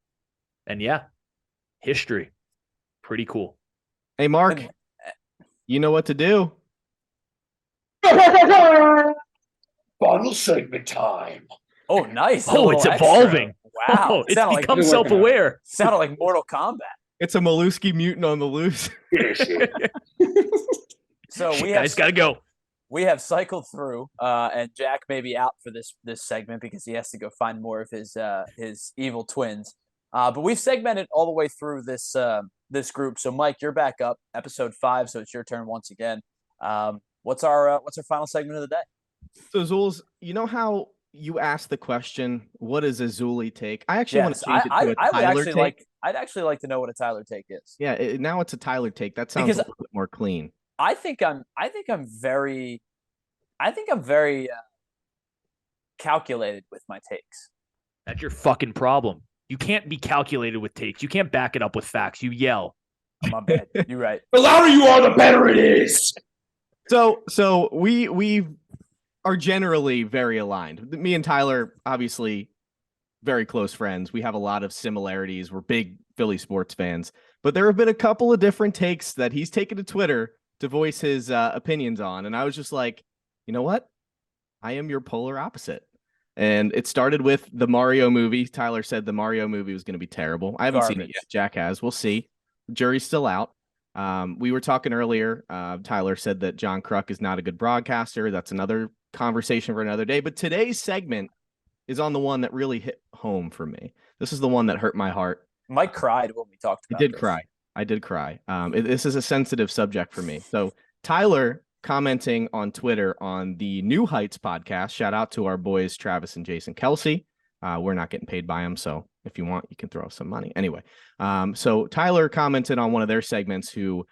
yeah, history. Pretty cool. Hey, Mark, you know what to do. Bottle segment time. Oh, nice. Oh, it's evolving. Wow. Oh, it's become self-aware. Sounded like Mortal Kombat. It's a Mollusky mutant on the loose. So guys gotta go. We have cycled through, and Jack may be out for this segment because he has to go find more of his evil twins. But we've segmented all the way through this group. So Mike, you're back up, episode 5. So it's your turn once again. What's our final segment of the day? So Zulz, you know how you asked the question, "What does a Zuli take?" I actually want to change it to a Tyler take. I'd actually like to know what a Tyler take is. Yeah, now it's a Tyler take. That sounds a little bit more clean. I think I'm very calculated with my takes. That's your fucking problem. You can't be calculated with takes. You can't back it up with facts. You yell. Oh, my bad. You're right. The louder you are, the better it is. So we are generally very aligned. Me and Tyler, obviously, very close friends. We have a lot of similarities. We're big Philly sports fans. But there have been a couple of different takes that he's taken to Twitter to voice his opinions on. And I was just like, you know what? I am your polar opposite. And it started with the Mario movie. Tyler said the Mario movie was going to be terrible. I haven't seen it yet. Jack has. We'll see. The jury's still out. We were talking earlier. Tyler said that John Kruk is not a good broadcaster. That's another conversation for another day. But today's segment is on the one that really hit home for me. This is the one that hurt my heart. Mike cried when we talked about it. I did cry. This is a sensitive subject for me. So Tyler commenting on Twitter on the New Heights podcast. Shout out to our boys, Travis and Jason Kelsey. We're not getting paid by them. So if you want, you can throw us some money. Anyway, so Tyler commented on one of their segments who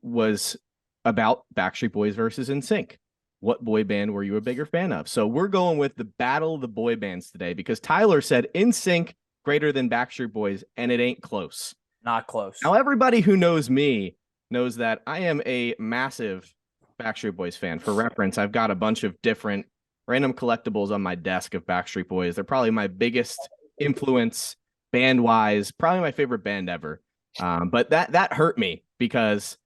was about Backstreet Boys versus NSYNC. What boy band were you a bigger fan of? So we're going with the battle of the boy bands today because Tyler said NSYNC greater than Backstreet Boys, and it ain't close. Not close. Now, everybody who knows me knows that I am a massive Backstreet Boys fan. For reference, I've got a bunch of different random collectibles on my desk of Backstreet Boys. They're probably my biggest influence band-wise, probably my favorite band ever. But that hurt me because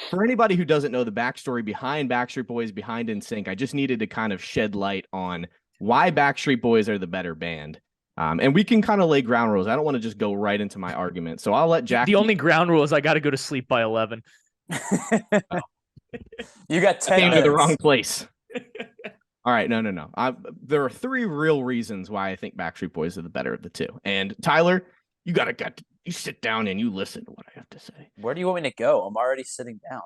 for anybody who doesn't know the backstory behind Backstreet Boys, behind NSYNC, I just needed to kind of shed light on why Backstreet Boys are the better band. And we can kind of lay ground rules. I don't want to just go right into my argument. So I'll let Jack. The only ground rule is I got to go to sleep by 11. You got 10 minutes. To the wrong place. All right, no. There are 3 real reasons why I think Backstreet Boys are the better of the 2. And Tyler, you sit down and you listen to what I have to say. Where do you want me to go? I'm already sitting down.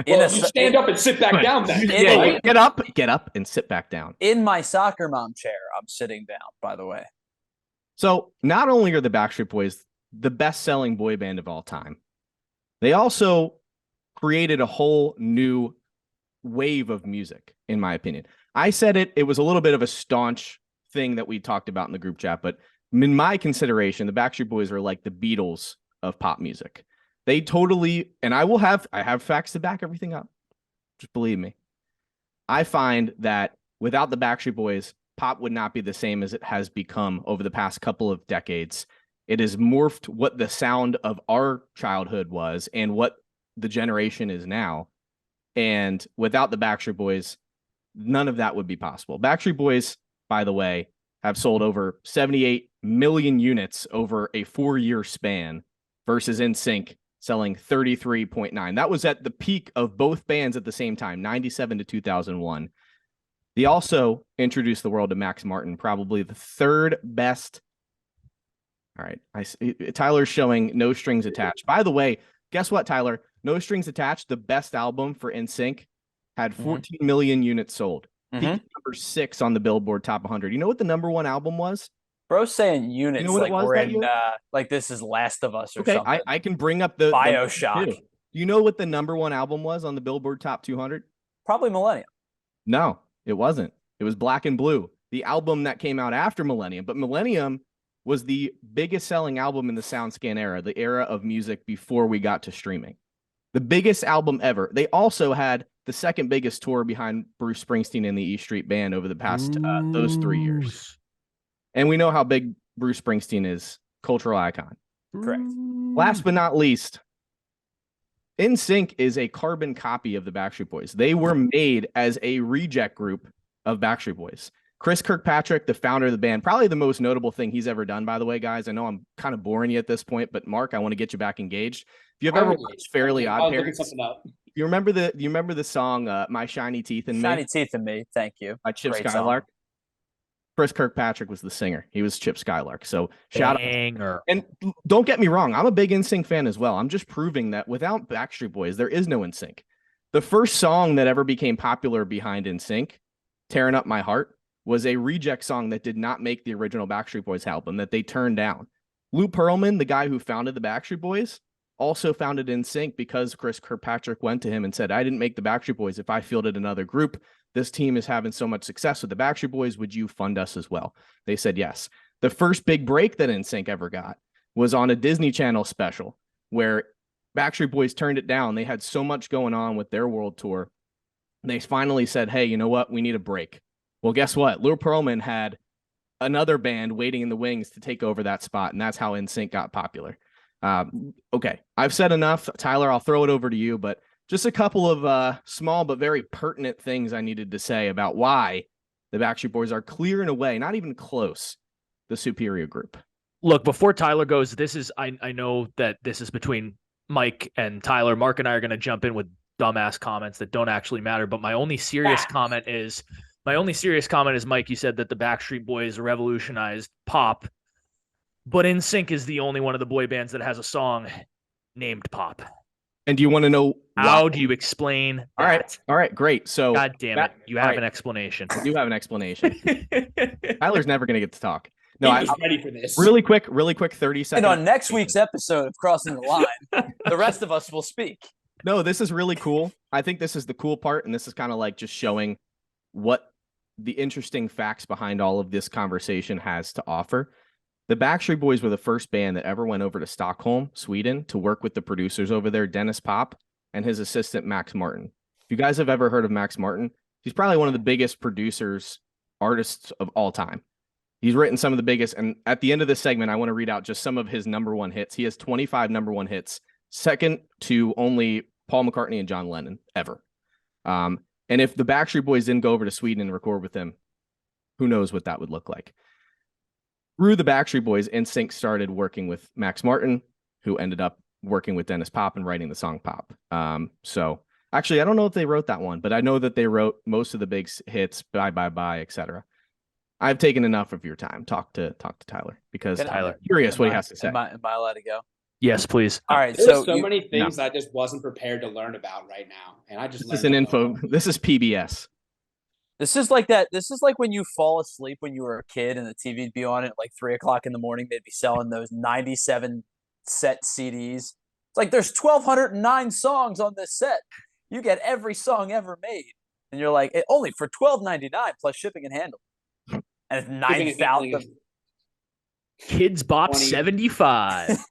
You stand up and sit back down. Then get up, and sit back down. In my soccer mom chair, I'm sitting down. By the way, so not only are the Backstreet Boys the best-selling boy band of all time, they also created a whole new wave of music, in my opinion. I said it was a little bit of a staunch thing that we talked about in the group chat, but in my consideration, the Backstreet Boys are like the Beatles of pop music. They totally, and I have facts to back everything up. Just believe me. I find that without the Backstreet Boys, pop would not be the same as it has become over the past couple of decades. It has morphed what the sound of our childhood was and what the generation is now. And without the Backstreet Boys, none of that would be possible. Backstreet Boys, by the way, have sold over 78 million units over a 4-year span versus NSYNC selling 33.9. That was at the peak of both bands at the same time, 97 to 2001. They also introduced the world to Max Martin, probably the 3rd best. All right. Tyler's showing No Strings Attached. By the way, guess what, Tyler? No Strings Attached, the best album for NSYNC, had 14 million units sold. Peaked number 6 on the Billboard Top 100. You know what the number 1 album was? Bro's saying units, you know like we're in like this is Last of Us or something. I can bring up the BioShock. Do you know what the number 1 album was on the Billboard Top 200? Probably Millennium. No, it wasn't. It was Black and Blue, the album that came out after Millennium. But Millennium was the biggest selling album in the SoundScan era, the era of music before we got to streaming. The biggest album ever. They also had the 2nd biggest tour behind Bruce Springsteen and the E Street Band over the past those 3 years. And we know how big Bruce Springsteen is, cultural icon. Correct. Last but not least, NSYNC is a carbon copy of the Backstreet Boys. They were made as a reject group of Backstreet Boys. Chris Kirkpatrick, the founder of the band, probably the most notable thing he's ever done, by the way, guys. I know I'm kind of boring you at this point, but Mark, I want to get you back engaged. If you've ever watched Fairly Odd Parents, you remember the song My Shiny Teeth and Me? Shiny Teeth and Me, thank you. By Chip Skylark. Chris Kirkpatrick was the singer. He was Chip Skylark. So shout out. And don't get me wrong, I'm a big NSYNC fan as well. I'm just proving that without Backstreet Boys, there is no NSYNC. The first song that ever became popular behind NSYNC, Tearing Up My Heart, was a reject song that did not make the original Backstreet Boys album that they turned down. Lou Pearlman, the guy who founded the Backstreet Boys, also founded NSYNC because Chris Kirkpatrick went to him and said, I didn't make the Backstreet Boys. If I fielded another group, this team is having so much success with the Backstreet Boys. Would you fund us as well? They said yes. The first big break that NSYNC ever got was on a Disney Channel special where Backstreet Boys turned it down. They had so much going on with their world tour. They finally said, hey, you know what? We need a break. Well, guess what? Lou Pearlman had another band waiting in the wings to take over that spot, and that's how NSYNC got popular. Okay, I've said enough. Tyler, I'll throw it over to you, but just a couple of small but very pertinent things I needed to say about why the Backstreet Boys are clear and away, not even close, the superior group. Look, before Tyler goes, this is I know that this is between Mike and Tyler. Mark and I are going to jump in with dumbass comments that don't actually matter, but my only serious comment is, Mike, you said that the Backstreet Boys revolutionized pop, but NSYNC is the only one of the boy bands that has a song named Pop. And do you want to know how do you explain that? All right, great. So God damn it, you have an explanation. I do have an explanation. Tyler's never going to get to talk. No, I'm ready for this. Really quick, 30 seconds. And on next week's episode of Crossing the Line, the rest of us will speak. No, this is really cool. I think this is the cool part, and this is kind of like just showing what the interesting facts behind all of this conversation has to offer. The Backstreet Boys were the first band that ever went over to Stockholm, Sweden, to work with the producers over there, Dennis Pop, and his assistant, Max Martin. If you guys have ever heard of Max Martin, he's probably one of the biggest artists of all time. He's written some of the biggest, and at the end of this segment, I want to read out just some of his number 1 hits. He has 25 number 1 hits, second to only Paul McCartney and John Lennon ever. And if the Backstreet Boys didn't go over to Sweden and record with him, who knows what that would look like. Through the Backstreet Boys, NSYNC started working with Max Martin, who ended up working with Dennis Pop and writing the song Pop. So Actually, I don't know if they wrote that one, but I know that they wrote most of the big hits, Bye Bye Bye, etc. I've taken enough of your time. Talk to Tyler because I'm curious what he has to say. Am I allowed to go? Yes, please. All right. There's so many things I just wasn't prepared to learn about right now, and I just this is an info. This is PBS. This is like that. This is like when you fall asleep when you were a kid and the TV'd be on at like 3:00 in the morning. They'd be selling those 97 set CDs. It's like there's 1,209 songs on this set. You get every song ever made, and you're like only for $12.99 plus shipping and handling, and it's 9,000. Kids Bop 75.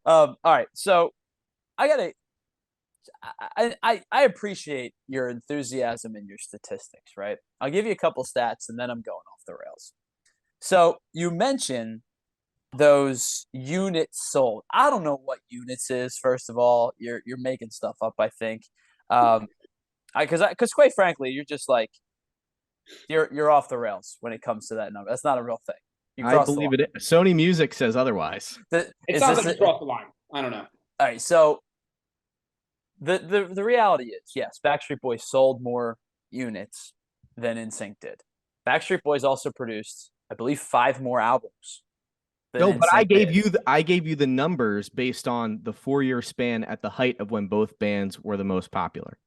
All right, so I appreciate your enthusiasm and your statistics, right? I'll give you a couple stats and then I'm going off the rails. So you mentioned those units sold. I don't know what units is. First of all, you're making stuff up, I think. Because quite frankly, you're just like you're off the rails when it comes to that number. That's not a real thing. I believe it. Sony Music says otherwise. It sounds like you crossed the line. I don't know. All right, so the reality is, yes, Backstreet Boys sold more units than NSYNC did. Backstreet Boys also produced, I believe, 5 more albums. No, but I gave you the numbers based on the 4-year span at the height of when both bands were the most popular,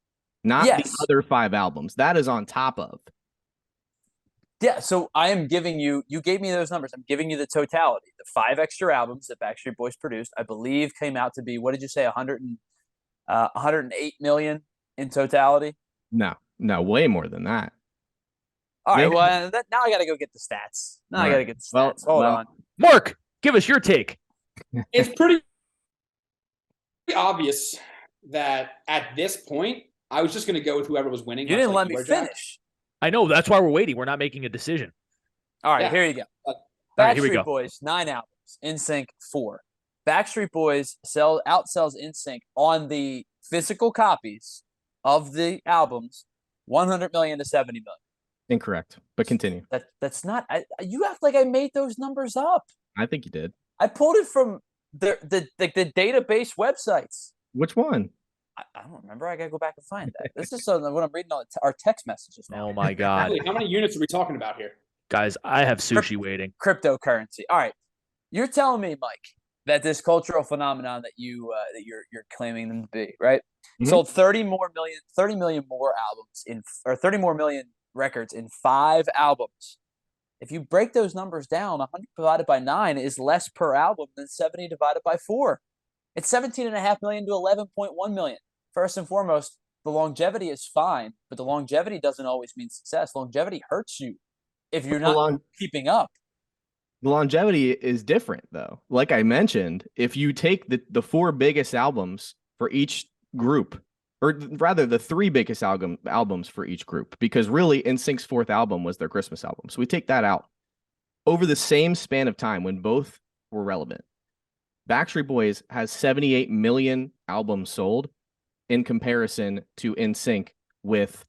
not the other 5 albums. That is on top of. Yeah, so I am giving you gave me those numbers. I'm giving you the totality. The 5 extra albums that Backstreet Boys produced, I believe, came out to be, what did you say, 108 million in totality? No, way more than that. All right, well, now I got to go get the stats. I got to get the stats. Hold on. Mark, give us your take. It's pretty obvious that at this point, I was just going to go with whoever was winning. You didn't let me finish. I know. That's why we're waiting. We're not making a decision. All right, here you go. Backstreet Boys, 9 albums. NSYNC, 4. Backstreet Boys outsells NSYNC on the physical copies of the albums, 100 million to 70 million. Incorrect, but continue. That's not. You act like I made those numbers up. I think you did. I pulled it from the database websites. Which one? I don't remember. I gotta go back and find that. This is what I'm reading on our text messages now. Oh my god! How many units are we talking about here, guys? I have sushi waiting. Cryptocurrency. All right, you're telling me, Mike, that this cultural phenomenon that you're claiming them to be, right? Mm-hmm. Sold 30 million more albums 30 more million records in 5 albums. If you break those numbers down, 100 divided by 9 is less per album than 70 divided by 4. It's 17.5 million to 11.1 million. First and foremost, the longevity is fine, but the longevity doesn't always mean success. Longevity hurts you if you're not keeping up. The longevity is different, though. Like I mentioned, if you take the 4 biggest albums for each group, or rather the 3 biggest albums for each group, because really NSYNC's 4th album was their Christmas album. So we take that out. Over the same span of time when both were relevant, Backstreet Boys has 78 million albums sold in comparison to NSYNC with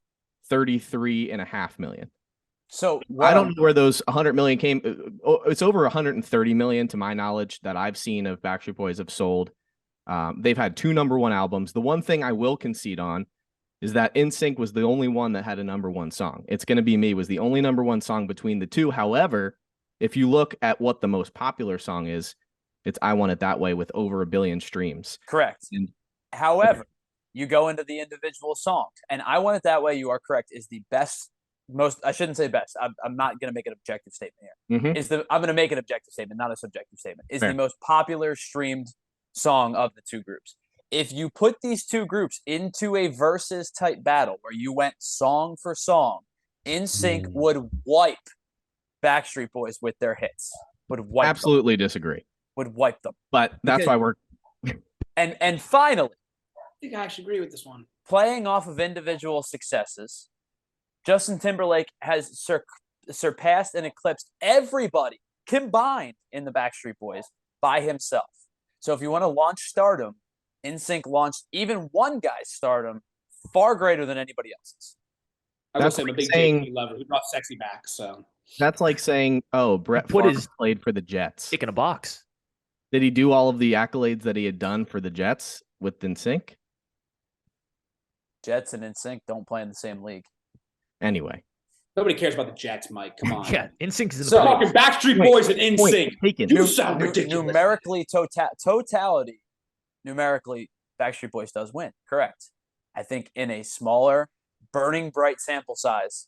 33.5 million. So I don't know where those 100 million came. It's over 130 million to my knowledge that I've seen of Backstreet Boys have sold. They've had 2 number 1 albums. The one thing I will concede on is that NSYNC was the only one that had a number 1 song. It's Gonna Be Me was the only number 1 song between the 2. However, if you look at what the most popular song is, it's I Want It That Way with over 1 billion streams. Correct. However, you go into the individual songs, and I Want It That Way, you are correct, is the best, most, I shouldn't say best. I'm not going to make an objective statement here. Mm-hmm. I'm going to make an objective statement, not a subjective statement. Is the most popular streamed song of the 2 groups. If you put these 2 groups into a versus type battle where you went song for song, NSYNC would wipe Backstreet Boys with their hits. Would wipe Absolutely them. Disagree. Would wipe them. But that's why we're and finally, I think I actually agree with this one. Playing off of individual successes, Justin Timberlake has surpassed and eclipsed everybody combined in the Backstreet Boys by himself. So if you want to launch stardom, NSYNC launched even one guy's stardom far greater than anybody else's. I will say I'm a big JP lover. He brought sexy back. So that's like saying, oh, Brett Favre played for the Jets. Stick in a box. Did he do all of the accolades that he had done for the Jets? with NSYNC. Jets and NSYNC don't play in the same league. Anyway. Nobody cares about the Jets, Mike. Come on. Yeah, NSYNC is in the So playoffs. fucking Backstreet Boys and NSYNC. You sound ridiculous. Numerically, totality, numerically, Backstreet Boys does win. Correct. I think in a smaller, burning bright sample size,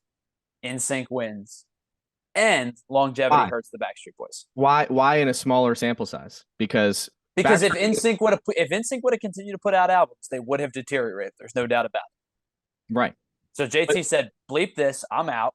NSYNC wins, and longevity hurts the Backstreet Boys. Why in a smaller sample size? Because if NSYNC would have continued to put out albums, they would have deteriorated. There's no doubt about it. Right. So JT said, "Bleep this. I'm out.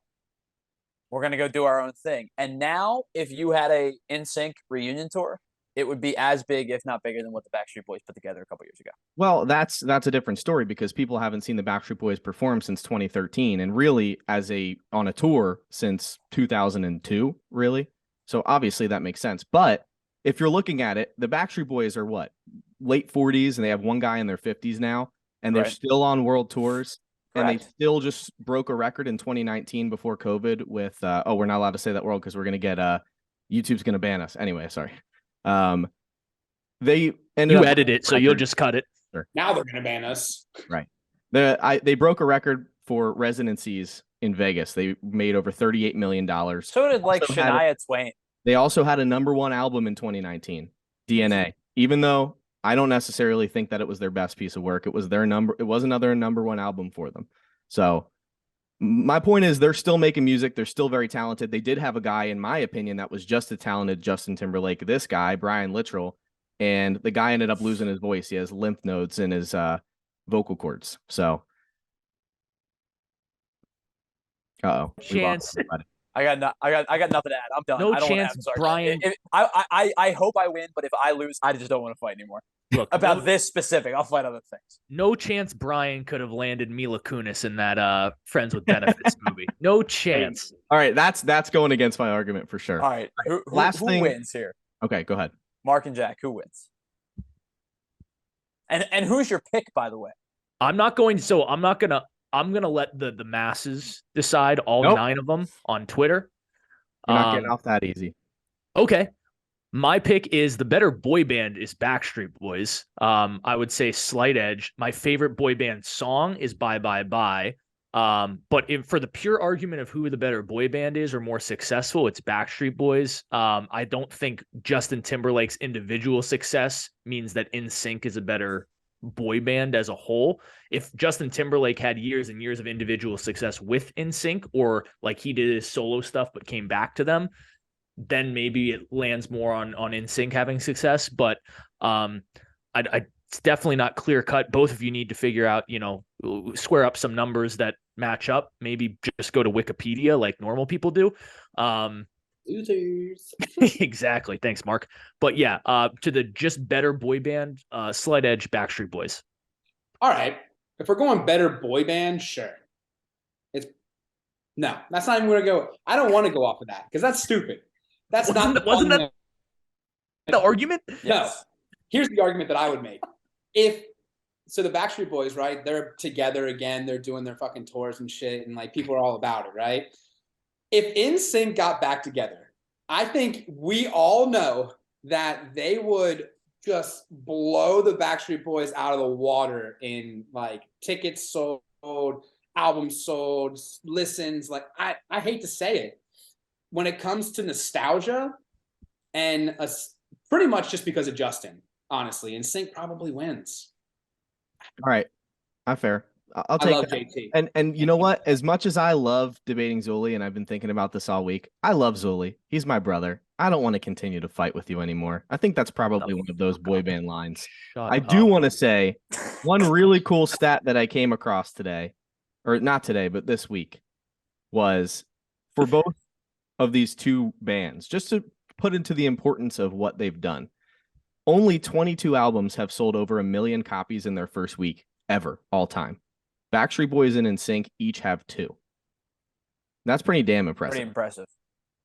We're gonna go do our own thing." And now, if you had a NSYNC reunion tour, it would be as big, if not bigger, than what the Backstreet Boys put together a couple years ago. Well, that's a different story because people haven't seen the Backstreet Boys perform since 2013, and really on a tour since 2002, really. So obviously that makes sense. But if you're looking at it, the Backstreet Boys are what, late 40s, and they have one guy in their 50s now, and they're still on world tours. And they still just broke a record in 2019 before COVID with, we're not allowed to say that word because we're going to get, YouTube's going to ban us. Anyway, sorry. They ended up edit it, so you'll just cut it. Sure. Now they're going to ban us. Right. They broke a record for residencies in Vegas. They made over $38 million. So did Shania Twain. They also had a #1 album in 2019, DNA, even though I don't necessarily think that it was their best piece of work. It was another #1 album for them. So my point is they're still making music. They're still very talented. They did have a guy, in my opinion, that was just as talented Justin Timberlake. This guy, Brian Littrell, and the guy ended up losing his voice. He has lymph nodes in his vocal cords. So, Chance. I got nothing to add. I'm done. No I don't chance, Brian. I hope I win, but if I lose, I just don't want to fight anymore. Look, about this specific, I'll fight other things. No chance Brian could have landed Mila Kunis in that Friends with Benefits movie. No chance. All right, that's going against my argument for sure. All right, who wins here? Okay, go ahead. Mark and Jack, who wins? And who's your pick, by the way? I'm gonna let the masses decide, all 9 of them on Twitter. You're not getting off that easy. Okay. My pick is the better boy band is Backstreet Boys. I would say slight edge. My favorite boy band song is Bye Bye Bye. But for the pure argument of who the better boy band is or more successful, it's Backstreet Boys. I don't think Justin Timberlake's individual success means that NSYNC is a better boy band as a whole. If Justin Timberlake had years and years of individual success with NSYNC, or like he did his solo stuff but came back to them, then maybe it lands more on NSYNC having success. But it's definitely not clear cut. Both of you need to figure out, square up some numbers that match up. Maybe just go to Wikipedia like normal people do. Losers. Exactly. Thanks, Mark. But yeah, to the just better boy band, slight edge Backstreet Boys. All right. If we're going better boy band, sure. No, that's not even going to go. I don't want to go off of that because that's stupid. Wasn't that the argument? No. Yes. Here's the argument that I would make. The Backstreet Boys, right? They're together again. They're doing their fucking tours and shit, and like people are all about it, right? If NSYNC got back together, I think we all know that they would just blow the Backstreet Boys out of the water in like tickets sold, albums sold, listens. Like I hate to say it. When it comes to nostalgia and pretty much just because of Justin, honestly, NSYNC probably wins. All right. Not fair. I'll take love that. JT. And you know what? As much as I love debating Zuli, and I've been thinking about this all week, I love Zuli. He's my brother. I don't want to continue to fight with you anymore. I think that's probably one of those boy band lines. I do want to say one really cool stat that I came across today, or not today, but this week, was for both of these two bands, just to put into the importance of what they've done. Only 22 albums have sold over 1 million copies in their first week ever, all time. Backstreet Boys and NSYNC each have 2. That's pretty damn impressive.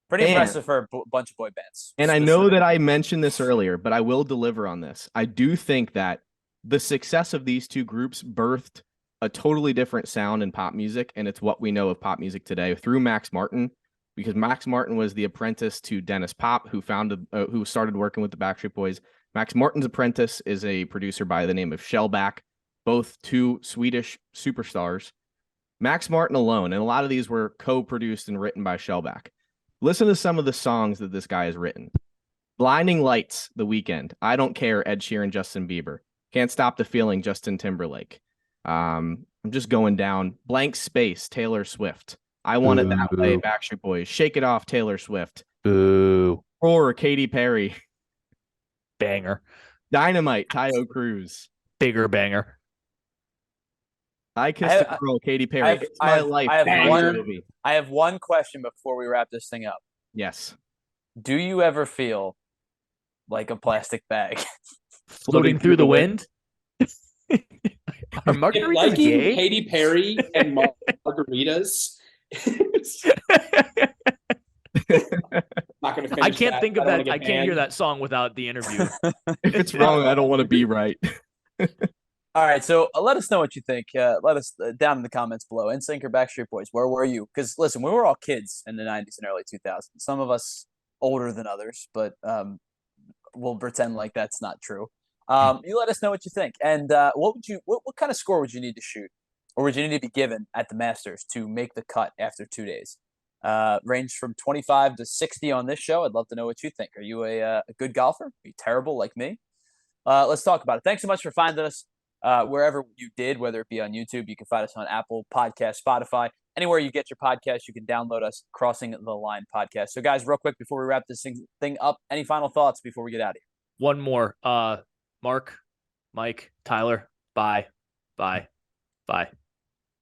Pretty impressive for a bunch of boy bands. And I know that I mentioned this earlier, but I will deliver on this. I do think that the success of these two groups birthed a totally different sound in pop music, and it's what we know of pop music today through Max Martin, because Max Martin was the apprentice to Dennis Pop, who started working with the Backstreet Boys. Max Martin's apprentice is a producer by the name of Shellback, both two Swedish superstars. Max Martin alone, and a lot of these were co-produced and written by Shellback. Listen to some of the songs that this guy has written. Blinding Lights, The Weeknd. I Don't Care, Ed Sheeran, Justin Bieber. Can't Stop the Feeling, Justin Timberlake. I'm just going down. Blank Space, Taylor Swift. I Want It That Way, Backstreet Boys. Shake It Off, Taylor Swift. Boo. Roar, Katy Perry. Banger. Dynamite, Tayo Cruz. Bigger banger. I Kissed a Girl, Katy Perry. It's My Life. I have one question before we wrap this thing up. Yes. Do you ever feel like a plastic bag floating through the wind? Are margaritas liking gay? Katy Perry and margaritas. Not gonna finish I can't that. think of that. I can't hear banned. that song without the interview. If it's wrong, I don't want to be right. All right, so let us know what you think. Let us down in the comments below. NSYNC or Backstreet Boys, where were you? Because listen, we were all kids in the 90s and early 2000s. Some of us older than others, but we'll pretend like that's not true. You let us know what you think. And what kind of score would you need to shoot, or would you need to be given at the Masters to make the cut after 2 days? Range from 25 to 60 on this show. I'd love to know what you think. Are you a good golfer? Are you terrible like me? Let's talk about it. Thanks so much for finding us. Wherever you did, whether it be on YouTube, you can find us on Apple Podcast, Spotify, anywhere you get your podcast, you can download us, Crossing the Line Podcast. So guys, real quick, before we wrap this thing up, any final thoughts before we get out of here? One more. Mark, Mike, Tyler, bye.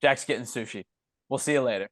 Jack's getting sushi. We'll see you later.